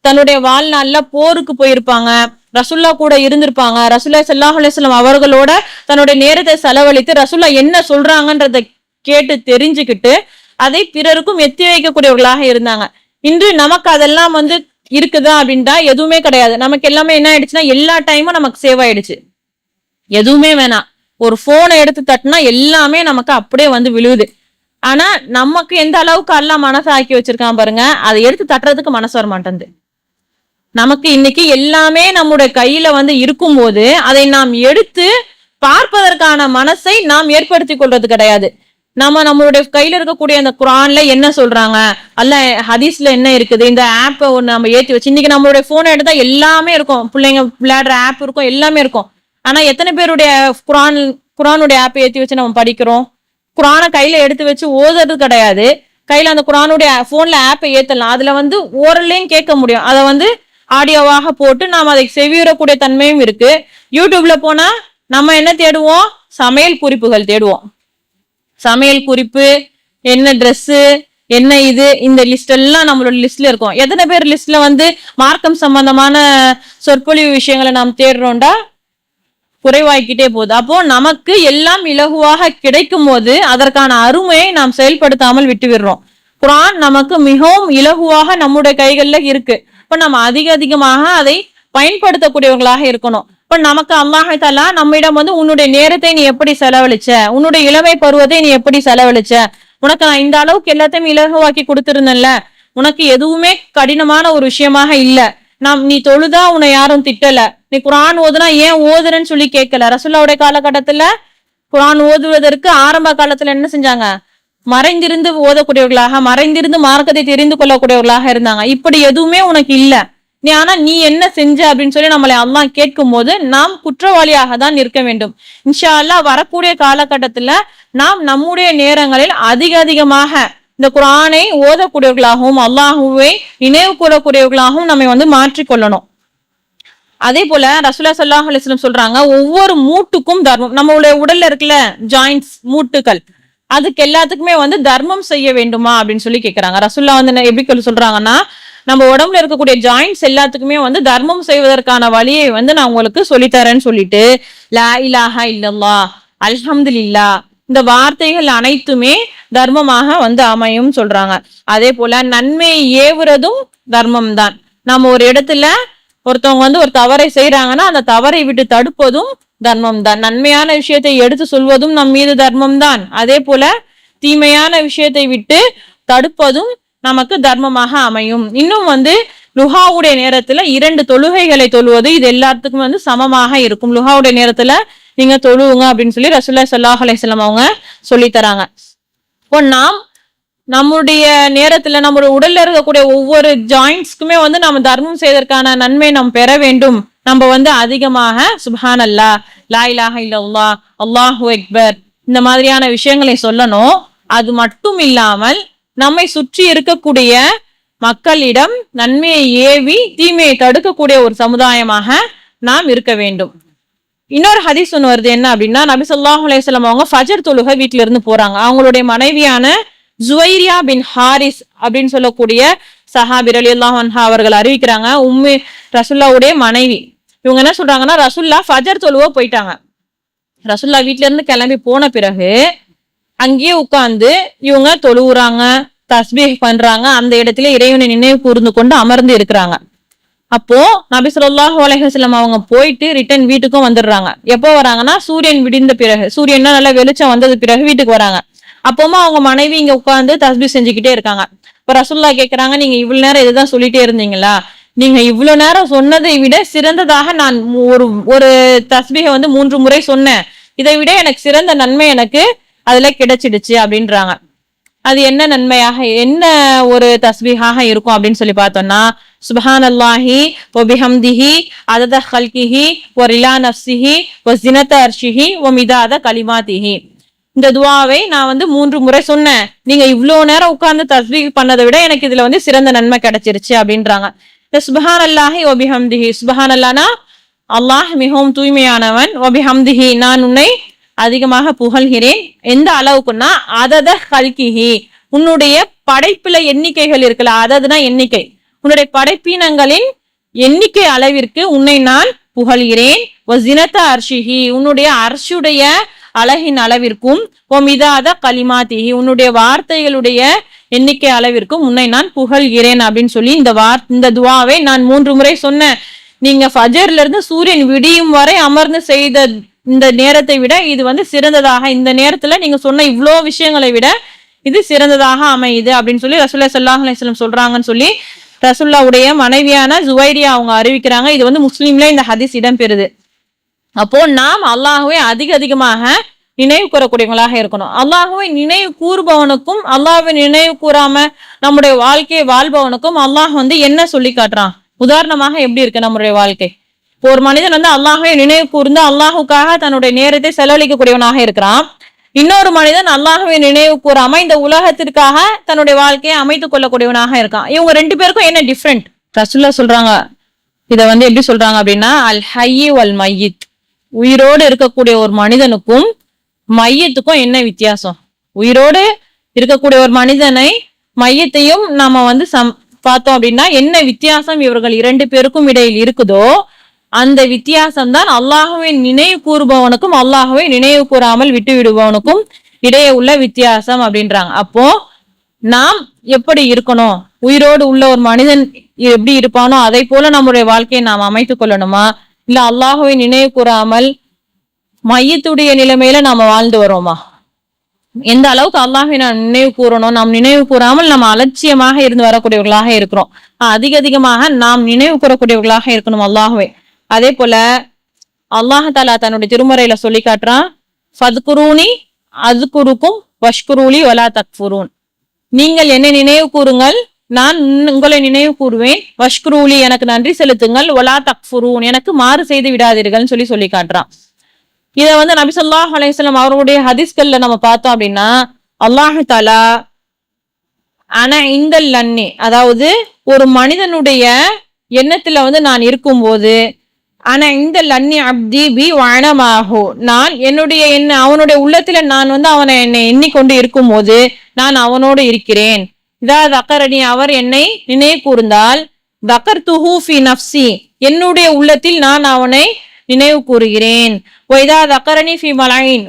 தன்னுடைய வாழ்நாள்ல போருக்கு போயிருப்பாங்க, ரசூலுல்லாஹ் கூட இருந்திருப்பாங்க, ரசூலுல்லாஹி ஸல்லல்லாஹு அலைஹி வஸல்லம் அவர்களோட தன்னுடைய நேரத்தை செலவழித்து ரசூலுல்லாஹ் என்ன சொல்றாங்கன்றதை கேட்டு தெரிஞ்சுக்கிட்டு அதை பிறருக்கும் எத்தி வைக்கக்கூடியவர்களாக இருந்தாங்க. இன்று நமக்கு அதெல்லாம் இருக்குதா அப்படின்ட்டா எதுவுமே கிடையாது. நமக்கு எல்லாமே என்ன ஆயிடுச்சுன்னா எல்லா டைமும் நமக்கு சேவ் ஆயிடுச்சு, எதுவுமே வேணாம், ஒரு போனை எடுத்து தட்டினா எல்லாமே நமக்கு அப்படியே விழுவுது. ஆனா நமக்கு எந்த அளவுக்கு அல்லாஹ் மனசை ஆக்கி வச்சிருக்கான் பாருங்க, அதை எடுத்து தட்டுறதுக்கு மனசு வர மாட்டேங்குது. நமக்கு இன்னைக்கு எல்லாமே நம்முடைய கையில இருக்கும் போது அதை நாம் எடுத்து பார்ப்பதற்கான மனசை நாம் ஏற்படுத்தி கொள்றது கிடையாது. நம்மளுடைய கையில இருக்கக்கூடிய அந்த குர்ஆன்ல என்ன சொல்றாங்க, அல்ல ஹதீஸ்ல என்ன இருக்குது, இந்த ஆப்பை நம்ம ஏத்தி வச்சு இன்னைக்கு நம்மளுடைய போனை எடுத்தா எல்லாமே இருக்கும், பிள்ளைங்க விளையாடுற ஆப் இருக்கும், எல்லாமே இருக்கும். ஆனா எத்தனை பேருடைய குர்ஆனுடைய ஆப்பை ஏத்தி வச்சு நம்ம படிக்கிறோம்? குர்ஆனை கையில எடுத்து வச்சு ஓதுறது கிடையாது. கையில அந்த குர்ஆனுடைய போன்ல ஆப்பை ஏத்தலாம், அதுல ஓரல்லையும் கேட்க முடியும், அதை ஆடியோவாக போட்டு நாம் அதை செவியுறக்கூடிய தன்மையும் இருக்கு. யூடியூப்ல போனா நம்ம என்ன தேடுவோம்? சமையல் குறிப்புகள் தேடுவோம். சமையல் குறிப்பு, என்ன ட்ரெஸ்ஸு, என்ன இது, இந்த லிஸ்ட் எல்லாம் நம்மளோட லிஸ்ட்ல இருக்கும். எத்தனை பேர் லிஸ்ட்ல வந்து மார்க்கம் சம்பந்தமான சொற்பொழிவு விஷயங்களை நாம் தேடுறோம்டா? குறைவாய்க்கிட்டே போகுது. அப்போ நமக்கு எல்லாம் இலகுவாக கிடைக்கும் போது அதற்கான அருமையை நாம் செயல்படுத்தாமல் விட்டு விடுறோம். குர்ஆன் நமக்கு மிகவும் இலகுவாக நம்முடைய கைகள்ல இருக்கு. இப்ப நம்ம அதிகமாக அதை பயன்படுத்தக்கூடியவர்களாக இருக்கணும். இப்ப நமக்கு அல்லாஹ் தஆலா நம்மிடம் வந்து உன்னுடைய நேரத்தை நீ எப்படி செலவழிச்ச, உன்னுடைய இளமை பருவத்தை நீ எப்படி செலவழிச்ச, உனக்கு நான் இந்த அளவுக்கு எல்லாத்தையும் இலகுவாக்கி கொடுத்திருந்தேன்ல, உனக்கு எதுவுமே கடினமான ஒரு விஷயமாக இல்ல, நீ தொழுதா உன்னை யாரும் திட்டல, நீ குர்ஆன் ஓதுனா ஏன் ஓதுறன்னு சொல்லி கேட்கல. ரசூலுல்லாஹ்வுடைய காலகட்டத்துல குர்ஆன் ஓதுவதற்கு ஆரம்ப காலத்துல என்ன செஞ்சாங்க? மறைந்திருந்து ஓதக்கூடியவர்களாக, மறைந்திருந்து மார்க்கத்தை தெரிந்து கொள்ளக்கூடியவர்களாக இருந்தாங்க. இப்படி எதுவுமே உனக்கு இல்ல, ஆனா நீ என்ன செஞ்ச அப்படின்னு சொல்லி நம்மளை அல்லாஹ் கேட்கும் போது நாம் குற்றவாளியாக தான் இருக்க வேண்டும். இன்ஷா அல்லாஹ் வரக்கூடிய காலகட்டத்துல நாம் நம்முடைய நேரங்களில் அதிகமாக இந்த குர்ஆனை ஓதக்கூடியவர்களாகவும் அல்லாஹுவை நினைவு கூறக்கூடியவர்களாகவும் நம்மை வந்து மாற்றிக்கொள்ளணும். அதே போல ரசூலுல்லாஹி ஸல்லல்லாஹு அலைஹி வஸல்லம் சொல்றாங்க, ஒவ்வொரு மூட்டுக்கும் தர்மம். நம்மளுடைய உடல்ல இருக்குல்ல ஜாயிண்ட்ஸ், மூட்டுகள், அதுக்கு எல்லாத்துக்குமே வந்து தர்மம் செய்ய வேண்டுமா அப்படின்னு சொல்லி கேட்கிறாங்க. ரசூலுல்லாஹ் வந்து எப்படி சொல்றாங்கன்னா, நம்ம உடம்புல இருக்கக்கூடிய ஜாயிண்ட்ஸ் எல்லாத்துக்குமே வந்து தர்மம் செய்வதற்கான வழியை வந்து நான் உங்களுக்கு சொல்லித்தரேன்னு சொல்லிட்டு லா இலாஹா இல்லல்லாஹ், அல்ஹம்துலில்லாஹ், இந்த வார்த்தைகள் அனைத்துமே தர்மமாக வந்து அமையும் சொல்றாங்க. அதே போல நன்மையை ஏவுறதும் தர்மம் தான். நம்ம ஒரு இடத்துல ஒருத்தவங்க வந்து ஒரு தவறை செய்யறாங்கன்னா அந்த தவறை விட்டு தடுப்பதும் தர்மம் தான். நன்மையான விஷயத்தை எடுத்து சொல்வதும் நம் மீது தர்மம் தான். அதே போல தீமையான விஷயத்தை விட்டு தடுப்பதும் நமக்கு தர்மமாக அமையும். இன்னும் வந்து லுஹாவுடைய நேரத்துல 2 தொழுகைகளை தொழுவது இது எல்லாத்துக்கும் வந்து சமமாக இருக்கும். லுஹாவுடைய நேரத்துல நீங்க தொழுவுங்க அப்படின்னு சொல்லி ரசூலுல்லாஹி ஸல்லல்லாஹு அலைஹி வஸல்லம் அவங்க சொல்லி தராங்க. இப்போ நாம் நம்முடைய நேரத்துல நம்முடைய உடல்ல இருக்கக்கூடிய ஒவ்வொரு ஜாயிண்ட்ஸ்க்குமே வந்து நம்ம தர்மம் செய்வதற்கான நன்மை நாம் பெற வேண்டும். நம்ம வந்து அதிகமாக சுப்ஹானல்லாஹ், லா இலாஹா இல்லல்லாஹ், அல்லாஹு அக்பர் இந்த மாதிரியான விஷயங்களை சொல்லணும். அது மட்டும் இல்லாமல் நம்மை சுற்றி இருக்கக்கூடிய மக்களிடம் நன்மையை ஏவி தீமையை தடுக்கக்கூடிய ஒரு சமுதாயமாக நாம் இருக்க வேண்டும். இன்னொரு ஹதீஸ் ஒன்று வருது, என்ன அப்படின்னா, நபி ஸல்லல்லாஹு அலைஹி வஸல்லம் அவங்க ஃபஜர் தொழுகை வீட்டுல இருந்து போறாங்க. அவங்களுடைய மனைவியான ஜுவைரியா பின் ஹாரிஸ் அப்படின்னு சொல்லக்கூடிய சஹாபி ரலியல்லாஹு அன்ஹா அவர்கள் அறிவிக்கிறாங்க, உம்மு ரசூலுல்லாஹ்வுடைய மனைவி. இவங்க என்ன சொல்றாங்கன்னா, ரசூலுல்லாஹ் ஃபஜர் தொழுவ போயிட்டாங்க. ரசூலுல்லாஹ் வீட்டுல இருந்து கிளம்பி போன பிறகு அங்கேயே உட்கார்ந்து இவங்க தொழுவுறாங்க, தஸ்பீஹ் பண்றாங்க, அந்த இடத்துல இறைவனை நினைவு கூர்ந்து கொண்டு அமர்ந்து இருக்கிறாங்க. அப்போ நபி ஸல்லல்லாஹு அலைஹி வஸல்லம் அவங்க போயிட்டு ரிட்டர்ன் வீட்டுக்கும் வந்துடுறாங்க. எப்போ வராங்கன்னா, சூரியன் விடிந்த பிறகு, சூரியன் நல்லா வெளிச்சம் வந்தது பிறகு வீட்டுக்கு வராங்க. அப்போமா அவங்க மனைவி இங்க உட்கார்ந்து தஸ்பீஹ் செஞ்சுக்கிட்டே இருக்காங்க. இப்ப ரசூலுல்லாஹ் கேக்குறாங்க, நீங்க இவ்வளவு நேரம் இதுதான் சொல்லிட்டே இருந்தீங்களா? நீங்க இவ்வளவு நேரம் சொன்னதை விட சிறந்ததாக நான் ஒரு தஸ்பீஹை வந்து 3 முறை சொன்னேன், இதை விட எனக்கு சிறந்த நன்மை எனக்கு அதுல கிடைச்சிடுச்சு அப்படின்றாங்க. அது என்ன நன்மையாக, என்ன ஒரு தஸ்பீஹாக இருக்கும் அப்படின்னு சொல்லி பார்த்தோம்னா, சுப்ஹானல்லாஹி வ பிஹம்திஹி அதத ஹல்கிஹி வ ரிலா நஃப்ஸிஹி வ ஸினத அர்ஷிஹி வ மிதாத கலிமாத்திஹி. இந்த துஆவை நான் வந்து 3 முறை சொன்னேன், நீங்க இவ்வளவு நேரம் உட்கார்ந்து தஸ்பீஹ் பண்ணதை விட எனக்கு இதுல வந்து சிறந்த நன்மை கிடைச்சிருச்சு அப்படின்றாங்க. இந்த சுப்ஹானல்லாஹி வ பிஹம்திஹி, சுப்ஹானல்லாஹ்னா அல்லாஹ் மிகவும் தூய்மையானவன், வ பிஹம்திஹி நான் உன்னை அதிகமாக புகழ்கிறேன். எந்த அளவுக்குன்னா, அதத ஹல்கிஹி உன்னுடைய படைப்புல எண்ணிக்கைகள் இருக்குல்ல, அததுனா எண்ணிக்கை, உன்னுடைய படைப்பினங்களின் எண்ணிக்கை அளவிற்கு உன்னை நான் புகழ்கிறேன். வஸினத அர்ஷிஹி உன்னுடைய அர்ஷுடைய அழகின் அளவிற்கும், ஒமிதாத கலிமாத்திஹி உன்னுடைய வார்த்தைகளுடைய எண்ணிக்கை அளவிற்கும் உன்னை நான் புகழ்கிறேன் அப்படின்னு சொல்லி இந்த துஆவை நான் 3 முறை சொன்னேன். நீங்க ஃபஜர்ல இருந்து சூரியன் விடியும் வரை அமர்ந்து செய்த இந்த நேரத்தை விட இது வந்து சிறந்ததாக, இந்த நேரத்துல நீங்க சொன்ன இவ்வளோ விஷயங்களை விட இது சிறந்ததாக அமையுது அப்படின்னு சொல்லி ரசூலுல்லாஹி ஸல்லல்லாஹு அலைஹி வஸல்லம் சொல்றாங்கன்னு சொல்லி ரசூலுல்லாஹ்வுடைய மனைவியான ஜுவைரியா அவங்க அறிவிக்கிறாங்க. இது வந்து முஸ்லிம்ல இந்த ஹதீஸ் இடம்பெறுது. அப்போ நாம் அல்லாஹ்வை அதிகமாக நினைவு கூறக்கூடியவங்களாக இருக்கணும். அல்லாஹ்வை நினைவு கூறுபவனுக்கும் அல்லாஹ்வை நினைவு கூறாம நம்முடைய வாழ்க்கையை வாழ்பவனுக்கும் அல்லாஹ் வந்து என்ன சொல்லி காட்டுறான்? உதாரணமாக எப்படி இருக்கு நம்முடைய வாழ்க்கை? ஒரு மனிதன் வந்து அல்லாஹ்வை நினைவு கூர்ந்து அல்லாஹுக்காக தன்னுடைய நேரத்தை செலவழிக்கக்கூடியவனாக இருக்கிறான். இன்னொரு மனிதன் அல்லாஹ்வை நினைவு கூறாம இந்த உலகத்திற்காக தன்னுடைய வாழ்க்கையை அமைத்துக் கொள்ளக்கூடியவனாக இருக்கான். இவங்க 2 பேருக்கும் என்ன டிஃப்ரெண்ட்? ரசூலுல்லாஹ் சொல்றாங்க, இத வந்து எப்படி சொல்றாங்க அப்படின்னா, அல் ஹய்யி வல் மையித், உயிரோடு இருக்கக்கூடிய ஒரு மனிதனுக்கும் மையத்துக்கும் என்ன வித்தியாசம்? உயிரோடு இருக்கக்கூடிய ஒரு மனிதனை மையத்தையும் நாம வந்து பார்த்தோம் அப்படின்னா என்ன வித்தியாசம் இவர்கள் இரண்டு பேருக்கும் இடையில் இருக்குதோ அந்த வித்தியாசம் தான் அல்லாஹுவை நினைவு கூறுபவனுக்கும் அல்லாஹுவை நினைவு கூறாமல் விட்டு விடுபவனுக்கும் இடையே உள்ள வித்தியாசம் அப்படின்றாங்க. அப்போ நாம் எப்படி இருக்கணும், உயிரோடு உள்ள ஒரு மனிதன் எப்படி இருப்பானோ அதை போல நம்முடைய வாழ்க்கையை நாம் அமைத்துக் கொள்ளணுமா, இல்ல அல்லாஹுவை நினைவு கூறாமல் மையத்துடைய நிலைமையில நாம வாழ்ந்து வரோமா? எந்த அளவுக்கு அல்லாஹை நாம் நினைவு கூறணும், நாம் நினைவு கூறாமல் நம்ம அலட்சியமாக இருந்து வரக்கூடியவர்களாக இருக்கிறோம். அதிகமாக நாம் நினைவு கூறக்கூடியவர்களாக இருக்கணும் அல்லாஹுவை. அதே போல அல்லாஹ் தாலா தன்னுடைய திருமறையில சொல்லி காட்டுறான், ஃபத்குரூனி அஸ்குருக்கும் வஷ்குரூலி வலா தக்ஃபுரூன். நீங்கள் என்னை நினைவு கூறுங்கள், நான் உங்களை நினைவு கூறுவேன். வஷ்குரூலி எனக்கு நன்றி செலுத்துங்கள். வலா தக்ஃபுரூன் எனக்கு மாறு செய்து விடாதீர்கள் சொல்லி காட்டுறான். இத வந்து நபி ஸல்லல்லாஹு அலைஹி வஸல்லம் அவருடைய ஹதீஸ்கள்ல நம்ம பார்த்தோம் அப்படின்னா அல்லாஹ் தஆலா இந்த லன்னி, அதாவது ஒரு மனிதனுடைய எண்ணத்துல வந்து நான் இருக்கும்போது இந்த லன்னி அப்தி பி வனமாஹு, நான் என்னுடைய அவனுடைய உள்ளத்துல நான் வந்து அவனை என்னை எண்ணிக்கொண்டு இருக்கும் போது நான் அவனோடு இருக்கிறேன். இதா தக்கரணி, அவர் என்னை நினைவு கூர்ந்தால் தக்கர்துஹு ஃபி நஃப்ஸி, என்னுடைய உள்ளத்தில் நான் அவனை நினைவு கூறுகிறேன். ஒய்தா தக்கரணி ஃபி மலைன்,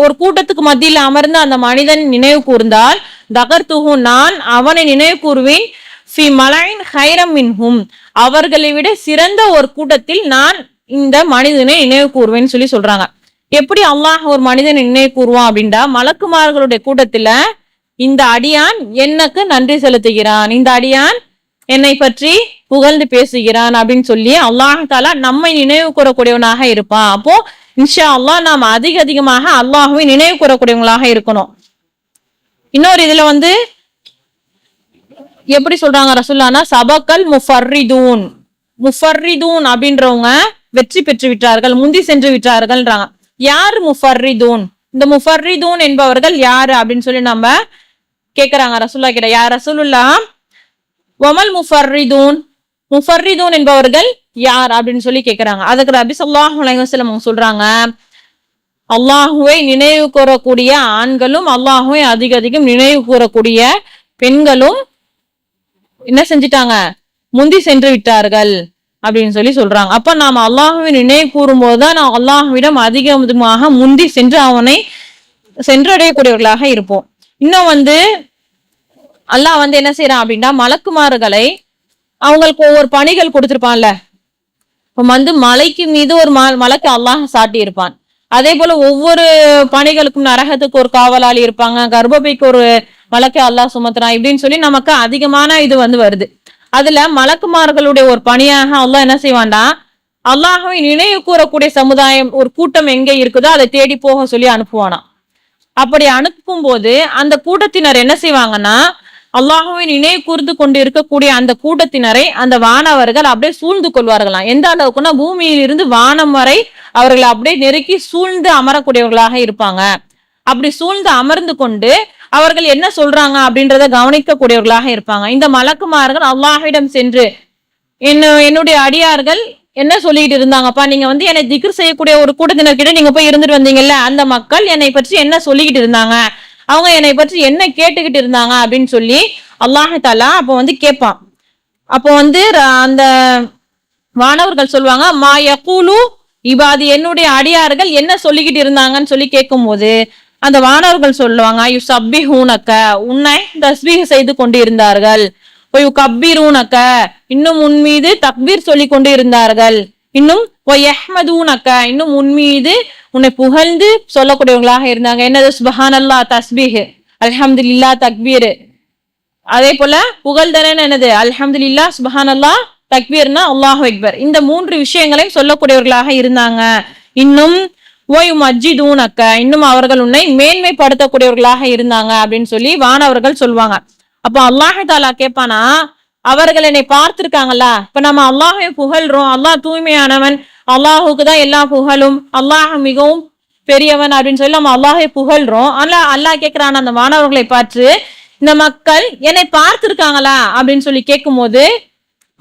ஒரு கூட்டத்துக்கு மத்தியில் அமர்ந்து அந்த மனிதன் நினைவு கூர்ந்தால் தகர்துஹு, நான் அவனை நினைவு கூறுவேன். ஃபி மலைன் ஹைரம் மின்ஹும், அவர்களை விட சிறந்த ஒரு கூட்டத்தில் நான் இந்த மனிதனை நினைவு கூறுவேன்னு சொல்றாங்க. எப்படி அல்லாஹ் ஒரு மனிதனை நினைவு கூறுவான் அப்படின்னா, மலக்குமார்களுடைய கூட்டத்துல இந்த அடியான் எனக்கு நன்றி செலுத்துகிறான், இந்த அடியான் என்னை பற்றி புகழ்ந்து பேசுகிறான் அப்படின்னு சொல்லி அல்லாஹ் தாலா நம்மை நினைவு கூறக்கூடியவனாக இருப்பான். அப்போ இன்ஷா அல்லாஹ் நாம் அதிகமாக அல்லாஹுவை நினைவு கூறக்கூடியவங்களாக இருக்கணும். இன்னொரு இதுல வந்து எப்படி சொல்றாங்க ரசூலுல்லாஹ்னா, சபக்கல் முஃபர்ரிதூன், முஃபர்ரிதூன் அப்படின்றவங்க வெற்றி பெற்று விட்டார்கள், முந்தி சென்று விட்டார்கள்ன்றாங்க. யார் முஃபர்ரிதூன்? இந்த முஃபர்ரிதூன் என்பவர்கள் யாரு அப்படின்னு சொல்லி நம்ம கேக்குறாங்க ரசூலுல்லாஹ் கிட்ட. யார் ரசூலுல்லாஹ், வமல் முஃபர்ரிதூன், முஃபர்ரிதூன் என்பவர்கள் யார் அப்படின்னு சொல்லி கேக்குறாங்க. அதுக்கு நபி ஸல்லல்லாஹு அலைஹி வஸல்லம் சொல்றாங்க, அல்லாஹுவை நினைவு கூறக்கூடிய ஆண்களும் அல்லாஹுவை அதிகம் நினைவு கூறக்கூடிய பெண்களும் என்ன செஞ்சிட்டாங்க, முந்தி சென்று விட்டார்கள் அப்படின்னு சொல்றாங்க. அப்ப நாம அல்லாஹுவை நினைவு கூறும் போதுதான் நாம் அல்லாஹுவிடம் அதிகமாக முந்தி சென்று அவனை சென்றடையக்கூடியவர்களாக இருப்போம். இன்னும் வந்து அல்லாஹ் வந்து என்ன செய்யறான் அப்படின்னா, மலக்குமார்களை அவங்களுக்கு ஒவ்வொரு பணிகள் கொடுத்திருப்பான்ல. இப்ப வந்து மலைக்கு மீது ஒரு மலைக்கு அல்லாஹ் சாட்டி இருப்பான். அதே போல ஒவ்வொரு பணிகளுக்கும் நரகத்துக்கு ஒரு காவலாளி இருப்பாங்க, கர்ப்பப்பைக்கு ஒரு மலக்கு அல்லாஹ் சுமத்துறான் இப்படின்னு சொல்லி நமக்கு அதிகமான இது வந்து வருது. அதுல மலக்குமார்களுடைய ஒரு பணியாக அல்லாஹ் என்ன செய்வான்டா, அல்லாஹுவை நினைவு கூறக்கூடிய சமுதாயம் ஒரு கூட்டம் எங்க இருக்குதோ அதை தேடி போக சொல்லி அனுப்புவானா. அப்படி அனுப்பும் போது அந்த கூட்டத்தினர் என்ன செய்வாங்கன்னா, அல்லாஹுவை நினைவு கூர்ந்து கொண்டு இருக்கக்கூடிய அந்த கூட்டத்தினரை அந்த வானவர்கள் அப்படியே சூழ்ந்து கொள்வார்களாம். எந்த அளவுக்குன்னா, பூமியில் இருந்து வானம் வரை அவர்களை அப்படியே நெருக்கி சூழ்ந்து அமரக்கூடியவர்களாக இருப்பாங்க. அப்படி சூழ்ந்து அமர்ந்து கொண்டு அவர்கள் என்ன சொல்றாங்க அப்படின்றத கவனிக்கக்கூடியவர்களாக இருப்பாங்க. இந்த மலக்குமார்கள் அல்லாஹ்விடம் சென்று, என்னுடைய அடியார்கள் என்ன சொல்லிட்டு இருந்தாங்கப்பா, நீங்க வந்து என்னை திக்ர் செய்யக்கூடிய ஒரு கூட்டத்தினர்கிட்ட நீங்க போய் இருந்துட்டு வந்தீங்கல்ல, அந்த மக்கள் என்னை பற்றி என்ன சொல்லிக்கிட்டு இருந்தாங்க, அவங்க என்னை பற்றி என்ன கேட்டுக்கிட்டு இருந்தாங்க அப்படின்னு சொல்லி அல்லாஹ் தஆலா அப்போ வந்து கேட்பான். அப்போ வந்து அந்த வானவர்கள் சொல்லுவாங்க, மா யகூலு இபாதி, என்னுடைய அடியார்கள் என்ன சொல்லிக்கிட்டு இருந்தாங்கன்னு சொல்லி கேட்கும் போது அந்த வானவர்கள் சொல்லுவாங்க, யு சப்பிஹூனக, உன்னை தஸ்பீஹ் செய்து கொண்டு இருந்தார்கள், யு கப்பீரூனக, இன்னும் உன் மீது தக்பீர் சொல்லி கொண்டு இருந்தார்கள், இன்னும் யஹ்மதூனக, இன்னும் உன் மீது உன்னை புகழ்ந்து சொல்லக்கூடியவங்களாக இருந்தாங்க. என்னது, சுப்ஹானல்லாஹ் தஸ்பீஹ், அல்ஹம்துலில்லாஹ் தக்பீர். அதே போல புகழ்தரன் என்னது, அல்ஹம்துலில்லாஹ் சுப்ஹானல்லாஹ் தக்பீர்னா அல்லாஹு அக்பர். இந்த மூன்று விஷயங்களையும் சொல்லக்கூடியவர்களாக இருந்தாங்க. இன்னும் ஓய் மஜ்ஜிதூனக்க, இன்னும் அவர்கள் உன்னை மேன்மைப்படுத்தக்கூடியவர்களாக இருந்தாங்க அப்படின்னு சொல்லி வானவர்கள் சொல்லுவாங்க. அப்போ அல்லாஹ் தஆலா கேட்பானா, அவர்கள் என்னை பார்த்திருக்காங்களா? இப்ப நம்ம அல்லாஹை புகழ்றோம், அல்லாஹ் தூய்மையானவன், அல்லாஹுக்கு தான் எல்லா புகழும், அல்லாஹ் மிகவும் பெரியவன் அப்படின்னு சொல்லி நம்ம அல்லாஹை புகழ்றோம். ஆனா அல்லாஹ் கேட்கிறான் அந்த மாணவர்களை பார்த்து, இந்த மக்கள் என்னை பார்த்திருக்காங்களா அப்படின்னு சொல்லி கேட்கும் போது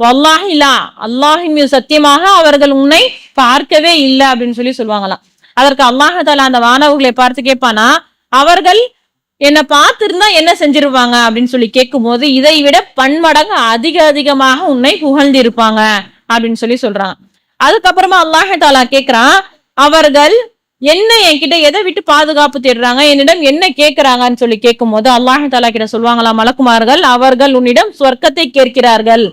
வல்லாஹி இல்லா, அல்லாஹின் மீது சத்தியமாக அவர்கள் உன்னை பார்க்கவே இல்லை அப்படின்னு சொல்லுவாங்களாம். அதற்கு அல்லாஹ் தஆலா அந்த வானவர்களை பார்த்து கேட்பானா, அவர்கள் என்னை பார்த்திருந்தா என்ன செஞ்சிருவாங்க அப்படின்னு கேட்கும் போது, இதை விட பன்மடங்கு அதிகமாக உன்னை புகழ்ந்திருப்பாங்க அப்படின்னு சொல்றாங்க. அதுக்கப்புறமா அல்லாஹ் தஆலா கேட்கிறான், அவர்கள் என்ன என்கிட்ட எதை விட்டு பாதுகாப்பு தேடுறாங்க, என்னிடம் என்ன கேட்கிறாங்கன்னு கேட்கும் போது அல்லாஹ் தஆலா கிட்ட சொல்லுவாங்களா மலக்குமார்கள், அவர்கள் உன்னிடம் சொர்க்கத்தை கேட்கிறார்கள்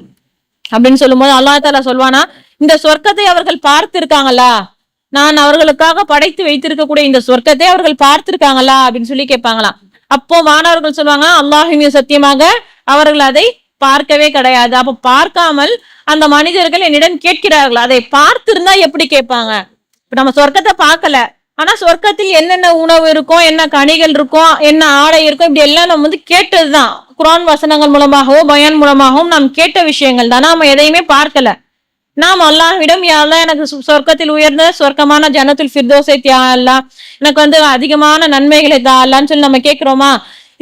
அப்படின்னு சொல்லும் போது அல்லாஹ் தஆலா சொல்வானா, இந்த சொர்க்கத்தை அவர்கள் பார்த்திருக்காங்களா, நான் அவர்களுக்காக படைத்து வைத்திருக்கக்கூடிய இந்த சொர்க்கத்தை அவர்கள் பார்த்திருக்காங்களா அப்படின்னு கேட்பாங்களாம். அப்போ மாணவர்கள் சொல்லுவாங்க, அல்லாஹ்வின் மீது சத்தியமாக அவர்கள் அதை பார்க்கவே கிடையாது. அப்ப பார்க்காமல் அந்த மனிதர்கள் என்னிடம் கேட்கிறார்கள், அதை பார்த்திருந்தா எப்படி கேட்பாங்க? இப்ப நம்ம சொர்க்கத்தை பார்க்கல, ஆனா சொர்க்கத்தில் என்னென்ன உணவு இருக்கும், என்ன கனிகள் இருக்கும், என்ன ஆடை இருக்கும், இப்படி எல்லாம் நம்ம கேட்டதுதான். குர்ஆன் வசனங்கள் மூலமாகவோ பயான் மூலமாகவும் நாம் கேட்ட விஷயங்கள் தான். நாம எதையுமே பார்க்கல. நாம் அல்லாஹ்விடம், யா அல்லாஹ் எனக்கு சொர்க்கத்தில் உயர்ந்த சொர்க்கமான ஜன்னத்துல் ஃபிர்தௌஸை தா அல்லாஹ், எனக்கு அதிகமான நன்மைகளை தா அல்லான்னு நம்ம கேட்கிறோமா?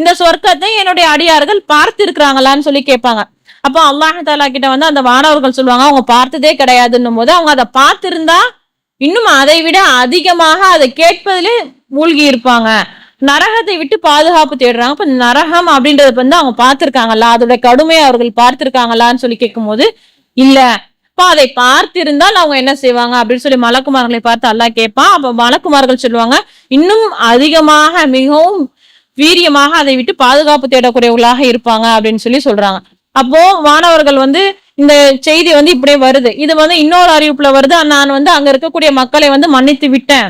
இந்த சொர்க்கத்தை என்னுடைய அடியார்கள் பார்த்து இருக்கிறாங்களான்னு கேட்பாங்க. அப்போ அல்லாஹ் தஆலா கிட்ட அந்த வானவர்கள் சொல்லுவாங்க, அவங்க பார்த்ததே கிடையாதுன்னும் போது, அவங்க அதை பார்த்திருந்தா இன்னும் அதை விட அதிகமாக அதை கேட்பதிலே மூழ்கி இருப்பாங்க. நரகத்தை விட்டு பாதுகாப்பு தேடுறாங்க. இப்ப நரகம் அப்படின்றது அவங்க பார்த்திருக்காங்களா, அதோட கடுமையை அவர்கள் பார்த்திருக்காங்களான்னு கேட்கும் போது இல்ல. அப்ப அதை பார்த்திருந்தால் அவங்க என்ன செய்வாங்க அப்படின்னு மலக்குமார்களை பார்த்து அல்லாஹ் கேட்பான். அப்ப மலக்குமார்கள் சொல்லுவாங்க, இன்னும் அதிகமாக மிகவும் வீரியமாக அதை விட்டு பாதுகாப்பு தேடக்கூடியவர்களாக இருப்பாங்க அப்படின்னு சொல்றாங்க. அப்போ மாணவர்கள் இந்த செய்தி இப்படியே வருது. இது இன்னொரு அறிவிப்புல வருது, நான் அங்க இருக்கக்கூடிய மக்களை மன்னித்து விட்டேன்,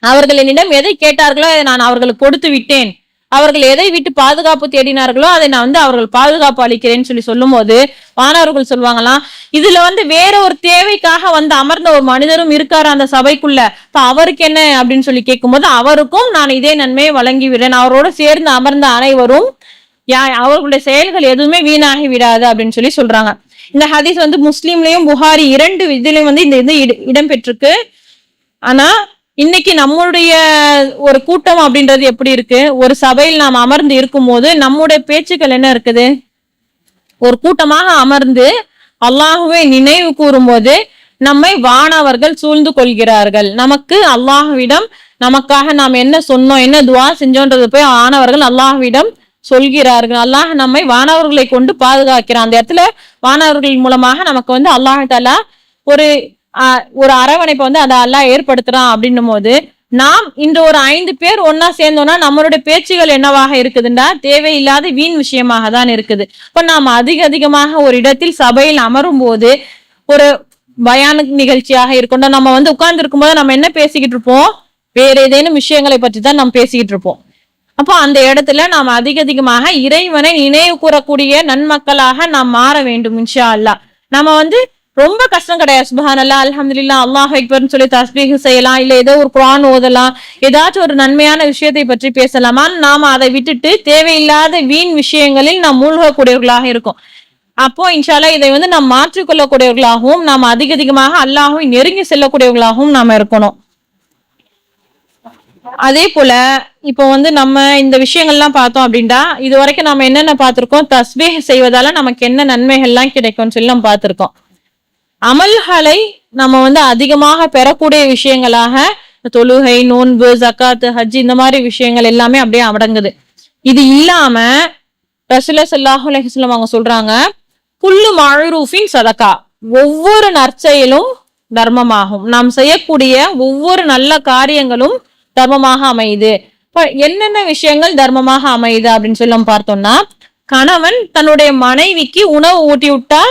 அவர்கள் என்னிடம் எதை கேட்டார்களோ அதை நான் அவர்களுக்கு கொடுத்து விட்டேன், அவர்கள் எதை விட்டு பாதுகாப்பு தேடினார்களோ அதை நான் அவர்கள் பாதுகாப்பு அளிக்கிறேன்னு சொல்லும் போது மாணவர்கள் சொல்லுவாங்களாம், இதுல வேற ஒரு தேவைக்காக அமர்ந்த ஒரு மனிதரும் இருக்காரு அந்த சபைக்குள்ள, இப்ப அவருக்கு என்ன அப்படின்னு கேட்கும் போது, அவருக்கும் நான் இதே நன்மையை வழங்கி விடுறேன், அவரோட சேர்ந்து அமர்ந்த அனைவரும் அவர்களுடைய செயல்கள் எதுவுமே வீணாகி விடாது அப்படின்னு சொல்றாங்க. இந்த ஹதீஸ் முஸ்லீம்லயும் புகாரி 2 இதுலயும் இந்த இது இடம்பெற்றிருக்கு. ஆனா இன்னைக்கு நம்மளுடைய ஒரு கூட்டம் அப்படின்றது எப்படி இருக்கு? ஒரு சபையில் நாம் அமர்ந்து இருக்கும் போது நம்முடைய பேச்சுக்கள் என்ன இருக்குது? ஒரு கூட்டமாக அமர்ந்து அல்லாஹுவை நினைவு கூறும் போது நம்மை வானவர்கள் சூழ்ந்து கொள்கிறார்கள். நமக்கு அல்லாஹுவிடம் நமக்காக நாம் என்ன சொன்னோம், என்ன துவா செஞ்சோன்றது போய் வானவர்கள் அல்லாஹுவிடம் சொல்கிறார்கள். அல்லாஹ் நம்மை வானவர்களை கொண்டு பாதுகாக்கிறான். அந்த இடத்துல வானவர்கள் மூலமாக நமக்கு அல்லாஹ் தஆலா ஒரு அரவணைப்பை அதை அல்லாஹ் ஏற்படுத்துறான் அப்படின்னும் போது, நாம் இன்று ஒரு 5 பேர் ஒன்னா சேர்ந்தோம்னா நம்மளுடைய பேச்சுகள் என்னவாக இருக்குதுன்னா தேவையில்லாத வீண் விஷயமாக தான் இருக்குது. இப்ப நாம் அதிகமாக ஒரு இடத்தில் சபையில் அமரும் போது, ஒரு பயான நிகழ்ச்சியாக இருக்கட்டும், நம்ம உட்கார்ந்து இருக்கும் போது நம்ம என்ன பேசிக்கிட்டு இருப்போம்? வேற ஏதேனும் விஷயங்களை பற்றி தான் நம்ம பேசிக்கிட்டு இருப்போம். அப்போ அந்த இடத்துல நாம் அதிகமாக இறைவனை நினைவு கூறக்கூடிய நன்மக்களாக நாம் மாற வேண்டும் இன்ஷா அல்லாஹ். நம்ம ரொம்ப கஷ்டம் கிடையாது. சுப்ஹானல்லாஹ், அல்ஹம்துலில்லாஹ், அல்லாஹ் அக்பர்னு சொல்லி தஸ்பீஹ் செய்யலாம், இல்ல ஏதோ ஒரு குர்ஆன் ஓதலாம், ஏதாச்சும் ஒரு நன்மையான விஷயத்தை பற்றி பேசலாமா. நாம அதை விட்டுட்டு தேவையில்லாத வீண் விஷயங்களில் நாம் மூழ்கக்கூடியவர்களாக இருக்கும். அப்போ இன்ஷா அல்லாஹ் இதை நாம் மாற்றிக்கொள்ளக்கூடியவர்களாகவும் நாம் அதிகமாக அல்லாஹ்வை நெருங்கி செல்லக்கூடியவர்களாகவும் நாம இருக்கணும். அதே போல இப்போ நம்ம இந்த விஷயங்கள்லாம் பார்த்தோம் அப்படின்னா, இது வரைக்கும் நம்ம என்னென்ன பார்த்திருக்கோம்? தஸ்பீஹ் செய்வதால நமக்கு என்ன நன்மைகள்லாம் கிடைக்கும்னு சொல்லி நம்ம பார்த்திருக்கோம். அமல்களை நம்ம அதிகமாக பெறக்கூடிய விஷயங்களாக தொழுகை, நோன்பு, ஜக்காத், ஹஜ் இந்த மாதிரி விஷயங்கள் எல்லாமே அப்படியே அடங்குது. இது இல்லாம ரசூலுல்லாஹி ஸல்லல்லாஹு அலைஹி வஸல்லம் அவங்க சொல்றாங்க, குல்லு மஅரூஃபின் சதகா, ஒவ்வொரு நற்செயலும் தர்மமாகும், நாம் செய்யக்கூடிய ஒவ்வொரு நல்ல காரியங்களும் தர்மமாக அமையுது. இப்ப என்னென்ன விஷயங்கள் தர்மமாக அமையுது அப்படின்னு சொல்லி நம்ம பார்த்தோம்னா, கணவன் தன்னுடைய மனைவிக்கு உணவு ஊட்டி விட்டா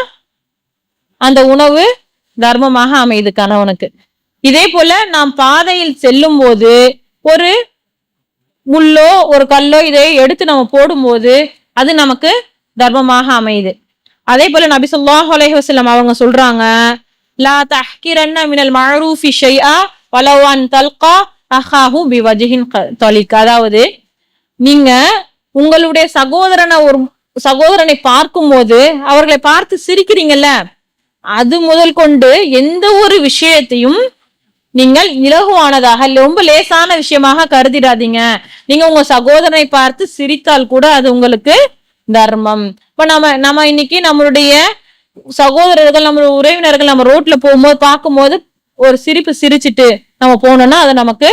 அந்த உணவு தர்மமாக அமையுது கணவனுக்கு. இதே போல நாம் பாதையில் செல்லும் போது ஒரு முள்ளோ ஒரு கல்லோ இதை எடுத்து நம்ம போடும்போது அது நமக்கு தர்மமாக அமையுது. அதே போல நபி ஸல்லல்லாஹு அலைஹி வஸல்லம் அவங்க சொல்றாங்க, லா தஹ்கிரன்ன மினல் மஅரூஃபி ஷைஆ வலவ் அன் தல்கா அஹாஹு பிவஜ்ஹின் தலீக். அதாவது நீங்க உங்களுடைய சகோதரனை பார்க்கும் போது அவர்களை பார்த்து சிரிக்கிறீங்கல்ல, அது முதல் கொண்டு எந்த ஒரு விஷயத்தையும் நீங்கள் இலகுவானதாக ரொம்ப லேசான விஷயமாக கருதிடாதீங்க. நீங்க உங்க சகோதரனை பார்த்து சிரித்தால் கூட அது உங்களுக்கு தர்மம். இப்ப நம்ம இன்னைக்கு நம்மளுடைய சகோதரர்கள், நம்ம உறவினர்கள் நம்ம ரோட்ல போகும்போது பார்க்கும்போது ஒரு சிரிப்பு சிரிச்சிட்டு நம்ம போனோம்னா அது நமக்கு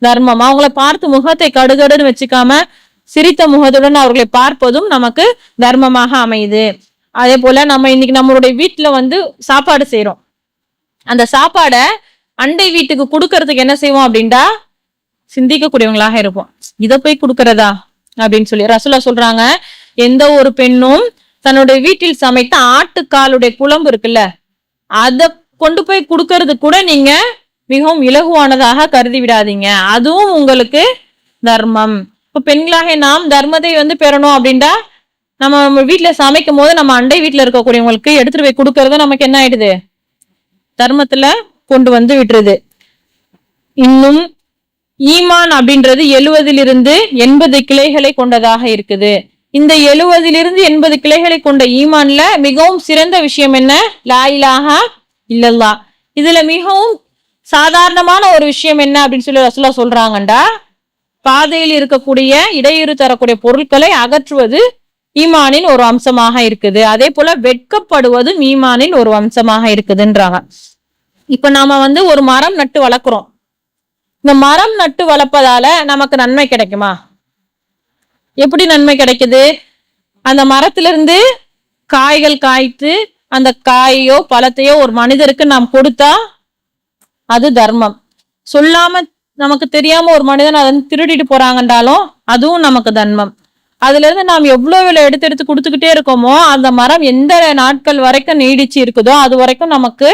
தர்மம். அவங்களை பார்த்து முகத்தை கடுகடுன்னு வச்சுக்காம சிரித்த முகத்துடன் அவர்களை பார்ப்பதும் நமக்கு தர்மமாக அமையுது. அதே போல நம்ம இன்னைக்கு நம்மளுடைய வீட்டுல சாப்பாடு செய்யறோம். அந்த சாப்பாடை அண்டை வீட்டுக்கு கொடுக்கறதுக்கு என்ன செய்வோம் அப்படின்டா சிந்திக்கக்கூடியவங்களாக இருப்போம். இதை போய் கொடுக்கறதா அப்படின்னு சொல்லி ரசூலா சொல்றாங்க, எந்த ஒரு பெண்ணும் தன்னுடைய வீட்டில் சமைத்த ஆட்டுக்காலுடைய குழம்பு இருக்குல்ல, அத கொண்டு போய் கொடுக்கறது கூட நீங்க மிகவும் இலகுவானதாக கருதி விடாதீங்க, அதுவும் உங்களுக்கு தர்மம். இப்ப பெண்களாக நாம் தர்மத்தை பெறணும் அப்படின்டா நம்ம வீட்டுல சமைக்கும் போது நம்ம அண்டை வீட்டுல இருக்கக்கூடியவங்களுக்கு எடுத்துட்டு போய் கொடுக்கறது நமக்கு என்ன ஆயிடுது, தர்மத்துல கொண்டு விட்டுருது. இன்னும் ஈமான் அப்படின்றது 70 80 கிளைகளை கொண்டதாக இருக்குது. இந்த 70 80 கிளைகளை கொண்ட ஈமான்ல மிகவும் சிறந்த விஷயம் என்ன, லா இலாஹா இல்லல்லா. இதுல மிகவும் சாதாரணமான ஒரு விஷயம் என்ன அப்படின்னு சொல்லி ரசூலா சொல்றாங்கண்டா, பாதையில் இருக்கக்கூடிய இடையூறு தரக்கூடிய பொருட்களை அகற்றுவது ஈமானின் ஒரு அம்சமாக இருக்குது. அதே போல வெட்கப்படுவதும் ஈமானின் ஒரு அம்சமாக இருக்குதுன்றாங்க. இப்ப நாம ஒரு மரம் நட்டு வளர்க்குறோம். இந்த மரம் நட்டு வளர்ப்பதால நமக்கு நன்மை கிடைக்குமா? எப்படி நன்மை கிடைக்குது? அந்த மரத்திலிருந்து காய்கள் காய்த்து அந்த காயோ பழத்தையோ ஒரு மனிதருக்கு நாம் கொடுத்தா அது தர்மம். சொல்லாம நமக்கு தெரியாம ஒரு மனிதன் அதை திருடிட்டு போறாங்கன்றாலும் அதுவும் நமக்கு தர்மம். அதுல இருந்து நாம் எவ்வளவு எடுத்து எடுத்து கொடுத்துக்கிட்டே இருக்கோமோ அந்த மரம் எந்த நாட்கள் வரைக்கும் நீடிச்சு இருக்குதோ அது வரைக்கும் நமக்கு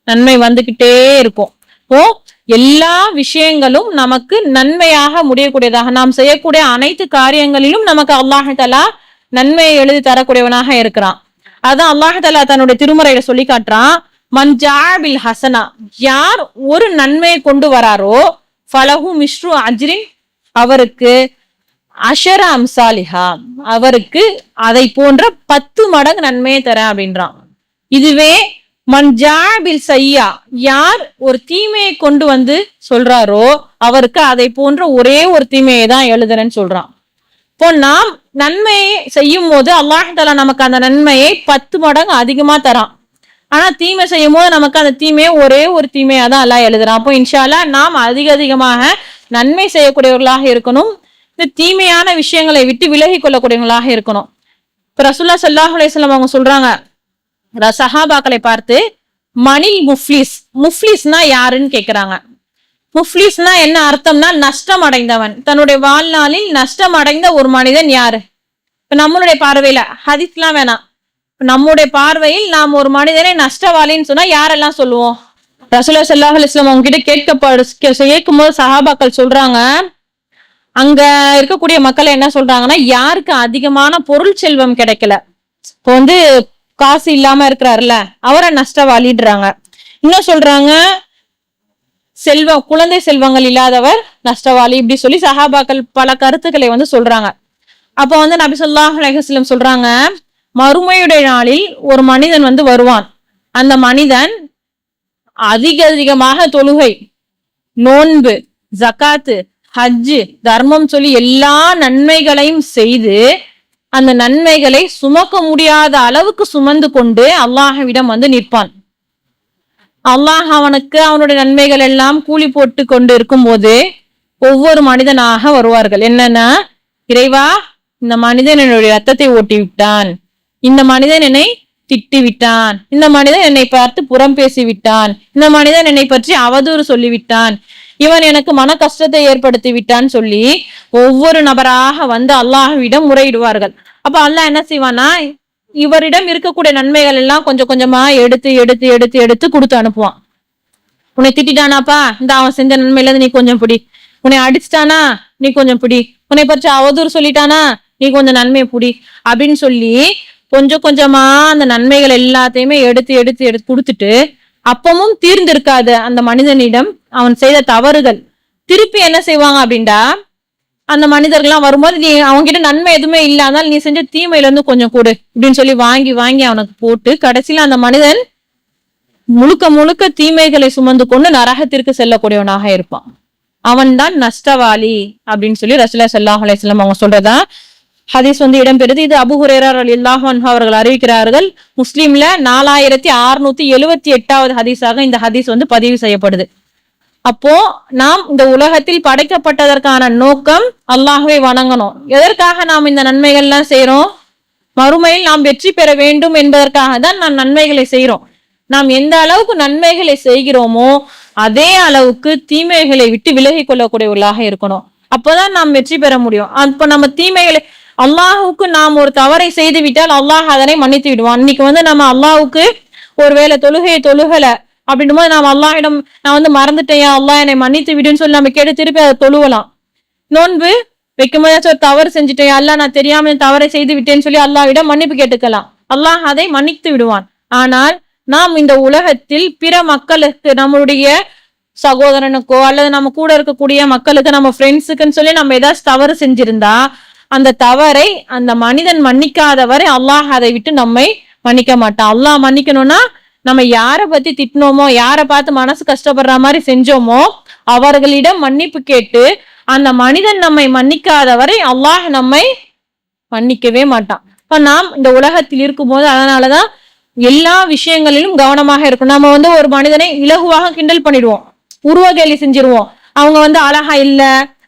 நன்மை வந்துகிட்டே இருக்கும். இப்போ எல்லா விஷயங்களும் நமக்கு நன்மையாக முடியக்கூடியதாக, நாம் செய்யக்கூடிய அனைத்து காரியங்களிலும் நமக்கு அல்லாஹ் தஆலா நன்மையை எழுதி தரக்கூடியவனாக இருக்கிறான். அதான் அல்லாஹ் தஆலா தன்னுடைய திருமறையில சொல்லி காட்டுறான், மன் ஜாபில் ஹசனா, யார் ஒரு நன்மையை கொண்டு வராரோ ஃபலஹு மிஸ்ரு அஜ்ரின், அவருக்கு அஷர அம்சாலிஹா, அவருக்கு அதை போன்ற 10 மடங்கு நன்மையை தரேன் அப்படின்றான். இதுவே மன் ஜாபில் சையா, யார் ஒரு தீமையை கொண்டு சொல்றாரோ அவருக்கு அதை போன்ற ஒரே ஒரு தீமையை தான் எழுதுறேன்னு சொல்றான். இப்போ நாம் நன்மையை செய்யும் போது அல்லாஹ் தஆலா நமக்கு அந்த நன்மையை 10 மடங்கு அதிகமா தரான். ஆனா தீமை செய்யும் போது நமக்கு அந்த தீமையை ஒரே ஒரு தீமையா தான் அல்லாஹ் எழுதுறான். அப்போ இன்ஷா அல்லாஹ் நாம் அதிகமாக நன்மை செய்யக்கூடியவர்களாக இருக்கணும். இந்த தீமையான விஷயங்களை விட்டு விலகி கொள்ளக்கூடியவங்களாக இருக்கணும். இப்ப ரசூலுல்லாஹி ஸல்லல்லாஹு அலைஹி வஸல்லம் அவங்க சொல்றாங்க, சஹாபாக்களை பார்த்து, மணில் முஃப்லிஸ், முஃப்லிஸ்னா யாருன்னு கேக்குறாங்க. முஃப்லிஸ்னா என்ன அர்த்தம்னா நஷ்டம் அடைந்தவன். தன்னுடைய வாழ்நாளில் நஷ்டம் அடைந்த ஒரு மனிதன் யாரு? இப்ப நம்மளுடைய பார்வையில ஹதீஸ்லாம் வேணாம், நம்முடைய பார்வையில் நாம் ஒரு மனிதனை நஷ்டவாளின்னு சொன்னா யாரெல்லாம் சொல்லுவோம்? ரசூலுல்லாஹி ஸல்லல்லாஹு அலைஹி வஸல்லம் அவங்க கிட்ட கேட்கும்போது சஹாபாக்கள் சொல்றாங்க, அங்க இருக்கக்கூடிய மக்கள் என்ன சொல்றாங்கன்னா, யாருக்கு அதிகமான பொருள் செல்வம் கிடைக்கல, இப்போ காசு இல்லாம இருக்கிறாருல அவரை நஷ்டவாளிடுறாங்க. இன்னும் சொல்றாங்க, குழந்தை செல்வங்கள் இல்லாதவர் நஷ்டவாளி, இப்படி சொல்லி சஹாபாக்கள் பல கருத்துக்களை சொல்றாங்க. அப்ப நபி ஸல்லல்லாஹு அலைஹி வஸல்லம் சொல்றாங்க, மறுமையுடைய நாளில் ஒரு மனிதன் வருவான். அந்த மனிதன் அதிகமாக தொழுகை, நோன்பு, ஜகாத்து, ஹஜ்ஜு, தர்மம் சொல்லி எல்லா நன்மைகளையும் செய்து அந்த நன்மைகளை சுமக்க முடியாத அளவுக்கு சுமந்து கொண்டு அல்லாஹ்விடம் நிற்பான். அல்லாஹ் அவனுக்கு அவனுடைய நன்மைகள் எல்லாம் கூலி போட்டு கொண்டு இருக்கும் போது ஒவ்வொரு மனிதனாக வருவார்கள். என்னன்னா, இறைவா, இந்த மனிதன் என்னுடைய ரத்தத்தை ஓட்டி விட்டான், இந்த மனிதன் என்னை திட்டி விட்டான், இந்த மனிதன் என்னை பார்த்து புறம் பேசி விட்டான், இந்த மனிதன் என்னை பற்றி அவதூறு சொல்லிவிட்டான், இவன் எனக்கு மன கஷ்டத்தை ஏற்படுத்தி விட்டான்னு சொல்லி ஒவ்வொரு நபராக அல்லாஹ்விடம் முறையிடுவார்கள். அப்ப அல்லாஹ் என்ன செய்வானா, இவரிடம் இருக்கக்கூடிய நன்மைகள் எல்லாம் கொஞ்சம் கொஞ்சமா எடுத்து எடுத்து எடுத்து எடுத்து கொடுத்து அனுப்புவான். உன்னை திட்டானாப்பா, இந்த அவன் செஞ்ச நன்மையில இருந்து நீ கொஞ்சம் பிடி, உன்னை அடிச்சிட்டானா நீ கொஞ்சம் பிடி, உன்னை பற்றி அவதூறு சொல்லிட்டானா நீ கொஞ்சம் நன்மையை பிடி அப்படின்னு சொல்லி கொஞ்சம் கொஞ்சமா அந்த நன்மைகள் எல்லாத்தையுமே எடுத்து எடுத்து எடுத்து கொடுத்துட்டு, அப்பமும் தீர்ந்திருக்காது அந்த மனிதனிடம் அவன் செய்த தவறுகள். திருப்பி என்ன செய்வாங்க அப்படின்டா, அந்த மனிதர்கள்லாம் வரும்போது நீ அவன்கிட்ட நன்மை எதுவுமே இல்லாதனால நீ செஞ்ச தீமையில இருந்து கொஞ்சம் கொடு அப்படின்னு சொல்லி வாங்கி வாங்கி அவனுக்கு போட்டு கடைசியில அந்த மனிதன் முழுக்க முழுக்க தீமைகளை சுமந்து கொண்டு நரகத்திற்கு செல்லக்கூடியவனாக இருப்பான். அவன் தான் நஷ்டவாளி அப்படின்னு சொல்லி ரசூலுல்லாஹி ஸல்லல்லாஹு அலைஹி வஸல்லம் அவங்க சொல்றதா ஹதீஸ் வந்து இடம்பெறுது. இது அபூ ஹுரைரா ரலியல்லாஹு அன்ஹு அவர்கள் அறிவிக்கிறார்கள். முஸ்லிம்ல 4678வது ஹதீஸாக இந்த ஹதீஸ் வந்து பதிவு செய்யப்படுது. அப்போ நாம் இந்த உலகத்தில் படைக்கப்பட்டதற்கான நோக்கம் அல்லாஹ்வை வணங்கணும். எதற்காக நாம் இந்த நன்மைகள்லாம் செய்யறோம்? மறுமையில் நாம் வெற்றி பெற வேண்டும் என்பதற்காக தான் நாம் நன்மைகளை செய்யறோம். நாம் எந்த அளவுக்கு நன்மைகளை செய்கிறோமோ அதே அளவுக்கு தீமைகளை விட்டு விலகி கொள்ளக்கூடியவர்களாக இருக்கணும். அப்பதான் நாம் வெற்றி பெற முடியும். அப்ப நம்ம தீமைகளை அல்லாஹுக்கு நாம் ஒரு தவறை செய்து விட்டால் அல்லாஹ் அதனை மன்னித்து விடுவான். இன்னைக்கு வந்து நம்ம அல்லாஹுக்கு ஒருவேளை தொழுகையை தொழுகல அப்படின்னும் போது நாம் அல்லாஹிடம் நான் வந்து மறந்துட்டேன், அல்லாஹ் என்னை மன்னித்து விடுன்னு சொல்லி நம்ம கேட்டு திருப்பி அதை தொழுவலாம். நோன்பு வைக்கும் போதாச்சும் ஒரு தவறு செஞ்சுட்டேன், அல்லாஹ் நான் தெரியாம தவறை செய்து விட்டேன்னு சொல்லி அல்லாஹ்விடம் மன்னிப்பு கேட்டுக்கலாம். அல்லாஹ் அதை மன்னித்து விடுவான். ஆனால் நாம் இந்த உலகத்தில் பிற மக்களுக்கு, நம்மளுடைய சகோதரனுக்கோ அல்லது நம்ம கூட இருக்கக்கூடிய மக்களுக்கு, நம்ம ஃப்ரெண்ட்ஸுக்குன்னு சொல்லி நம்ம ஏதாச்சும் தவறு செஞ்சிருந்தா அந்த தவறை அந்த மனிதன் மன்னிக்காதவரை அல்லாஹ் அதை விட்டு நம்மை மன்னிக்க மாட்டான். அல்லாஹ் மன்னிக்கணும்னா நம்ம யாரை பத்தி திட்டினோமோ, யாரை பார்த்து மனசு கஷ்டப்படுற மாதிரி செஞ்சோமோ அவர்களிடம் மன்னிப்பு கேட்டு அந்த மனிதன் நம்மை மன்னிக்காதவரை அல்லாஹ் நம்மை மன்னிக்கவே மாட்டான். இப்ப நாம் இந்த உலகத்தில் இருக்கும்போது அதனாலதான் எல்லா விஷயங்களிலும் கவனமாக இருக்கும். நம்ம வந்து ஒரு மனிதனை இலகுவாக கிண்டல் பண்ணிடுவோம், உருவ கேலி செஞ்சிருவோம். அவங்க வந்து அழகா இல்ல,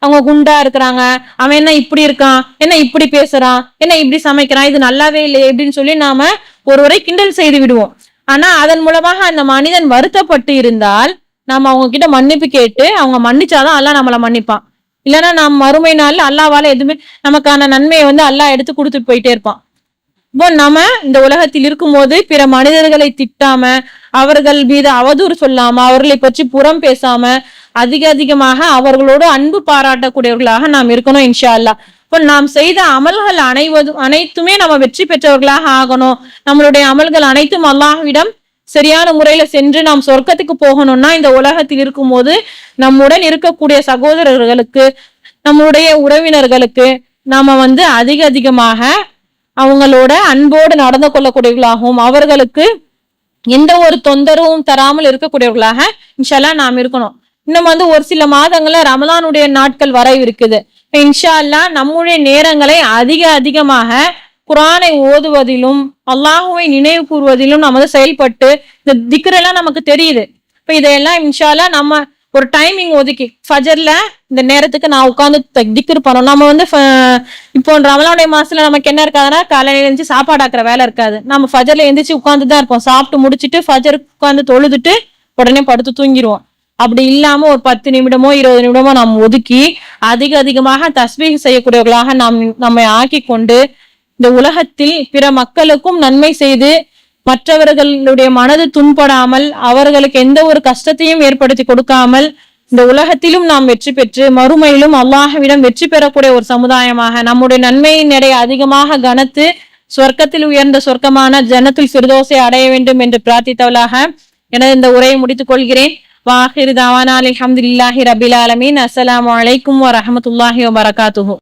அவங்க குண்டா இருக்கிறாங்க, அவன் என்ன இப்படி இருக்கான், என்ன இப்படி பேசுறான், என்ன இப்படி சமைக்கிறான், இது நல்லாவே இல்லை அப்படின்னு சொல்லி நாம ஒருவரை கிண்டல் செய்து விடுவோம். ஆனா அதன் மூலமாக அந்த மனிதன் வருத்தப்பட்டு இருந்தால் நாம அவங்க கிட்ட மன்னிப்பு கேட்டு அவங்க மன்னிச்சாதான் அல்லாஹ் நம்மளை மன்னிப்பான். இல்லைன்னா நாம் மறுமை நாள்ல அல்லாஹ்வால எதுவுமே நமக்கான நன்மையை வந்து அல்லாஹ் எடுத்து கொடுத்துட்டு போயிட்டே இருப்பான். இப்போ நம்ம இந்த உலகத்தில் இருக்கும்போது பிற மனிதர்களை திட்டாம, அவர்கள் மீது அவதூறு சொல்லாம, அவர்களை பற்றி புறம் பேசாம அதிகமாக அவர்களோடு அன்பு பாராட்டக்கூடியவர்களாக நாம் இருக்கணும் இன்ஷா அல்லாஹ். இப்போ நாம் செய்த அமல்கள் அனைத்துமே நம்ம வெற்றி பெற்றவர்களாக ஆகணும். நம்மளுடைய அமல்கள் அனைத்தும் அல்லாஹ்விடம் சரியான முறையில சென்று நாம் சொர்க்கத்துக்கு போகணும்னா இந்த உலகத்தில் இருக்கும்போது நம்முடன் இருக்கக்கூடிய சகோதரர்களுக்கு, நம்மளுடைய உறவினர்களுக்கு நாம வந்து அதிகமாக அவங்களோட அன்போடு நடந்து கொள்ளக்கூடியவர்களாகவும் அவர்களுக்கு எந்த ஒரு தொந்தரவும் தராமல் இருக்கக்கூடியவர்களாக இன்ஷா அல்லாஹ் நாம் இருக்கணும். இன்னும் வந்து ஒரு சில மாதங்கள்ல ரமலானுடைய நாட்கள் வர இருக்குது. இன்ஷா அல்லாஹ் நம்முடைய நேரங்களை அதிகமாக குர்ஆனை ஓதுவதிலும் அல்லாஹுவை நினைவு கூறுவதிலும் நம்ம செயல்பட்டு, இந்த திக்ரெல்லாம் நமக்கு தெரியுது. இப்ப இதையெல்லாம் இன்ஷா அல்லாஹ் நம்ம ஒரு டைமிங் ஒதுக்கி ஃபஜர்ல இந்த நேரத்துக்கு நான் உட்காந்து திக்ர் பண்ணணும். நம்ம வந்து இப்போ ரமலானுடைய மாசத்துல நமக்கு என்ன இருக்காதுன்னா காலையில எழுந்துச்சு சாப்பாடு ஆக்குற வேலை இருக்காது. நம்ம ஃபஜர்ல எழுந்திரிச்சு உட்காந்துதான் இருப்போம். சாப்பிட்டு முடிச்சுட்டு ஃபஜருக்கு உட்காந்து தொழுதுட்டு உடனே படுத்து தூங்கிடுவோம். அப்படி இல்லாம ஒரு 10 நிமிடமோ 20 நிமிடமோ நாம் ஒதுக்கி அதிகமாக தஸ்பீஹ் செய்யக்கூடியவர்களாக நம்மை ஆக்கி கொண்டு இந்த உலகத்தில் பிற மக்களுக்கும் நன்மை செய்து மற்றவர்களுடைய மனது துன்படாமல் அவர்களுக்கு எந்த ஒரு கஷ்டத்தையும் ஏற்படுத்தி கொடுக்காமல் இந்த உலகத்திலும் நாம் வெற்றி பெற்று மறுமையிலும் அல்லாஹ்விடம் வெற்றி பெறக்கூடிய ஒரு சமுதாயமாக நம்முடைய நன்மையின் எடை அதிகமாக கனத்து சொர்க்கத்தில் உயர்ந்த சொர்க்கமான ஜன்னத்துல் ஃபிர்தௌஸை அடைய வேண்டும் என்று பிரார்த்தித்தவளாக எனது இந்த உரையை முடித்துக் கொள்கிறேன். வாஹிர் தாவானா அல்ஹம்துலில்லாஹி ரபில் ஆலமீன். அஸ்ஸலாமு அலைக்கும் வரஹ்மத்துல்லாஹி வபரகாத்துஹு.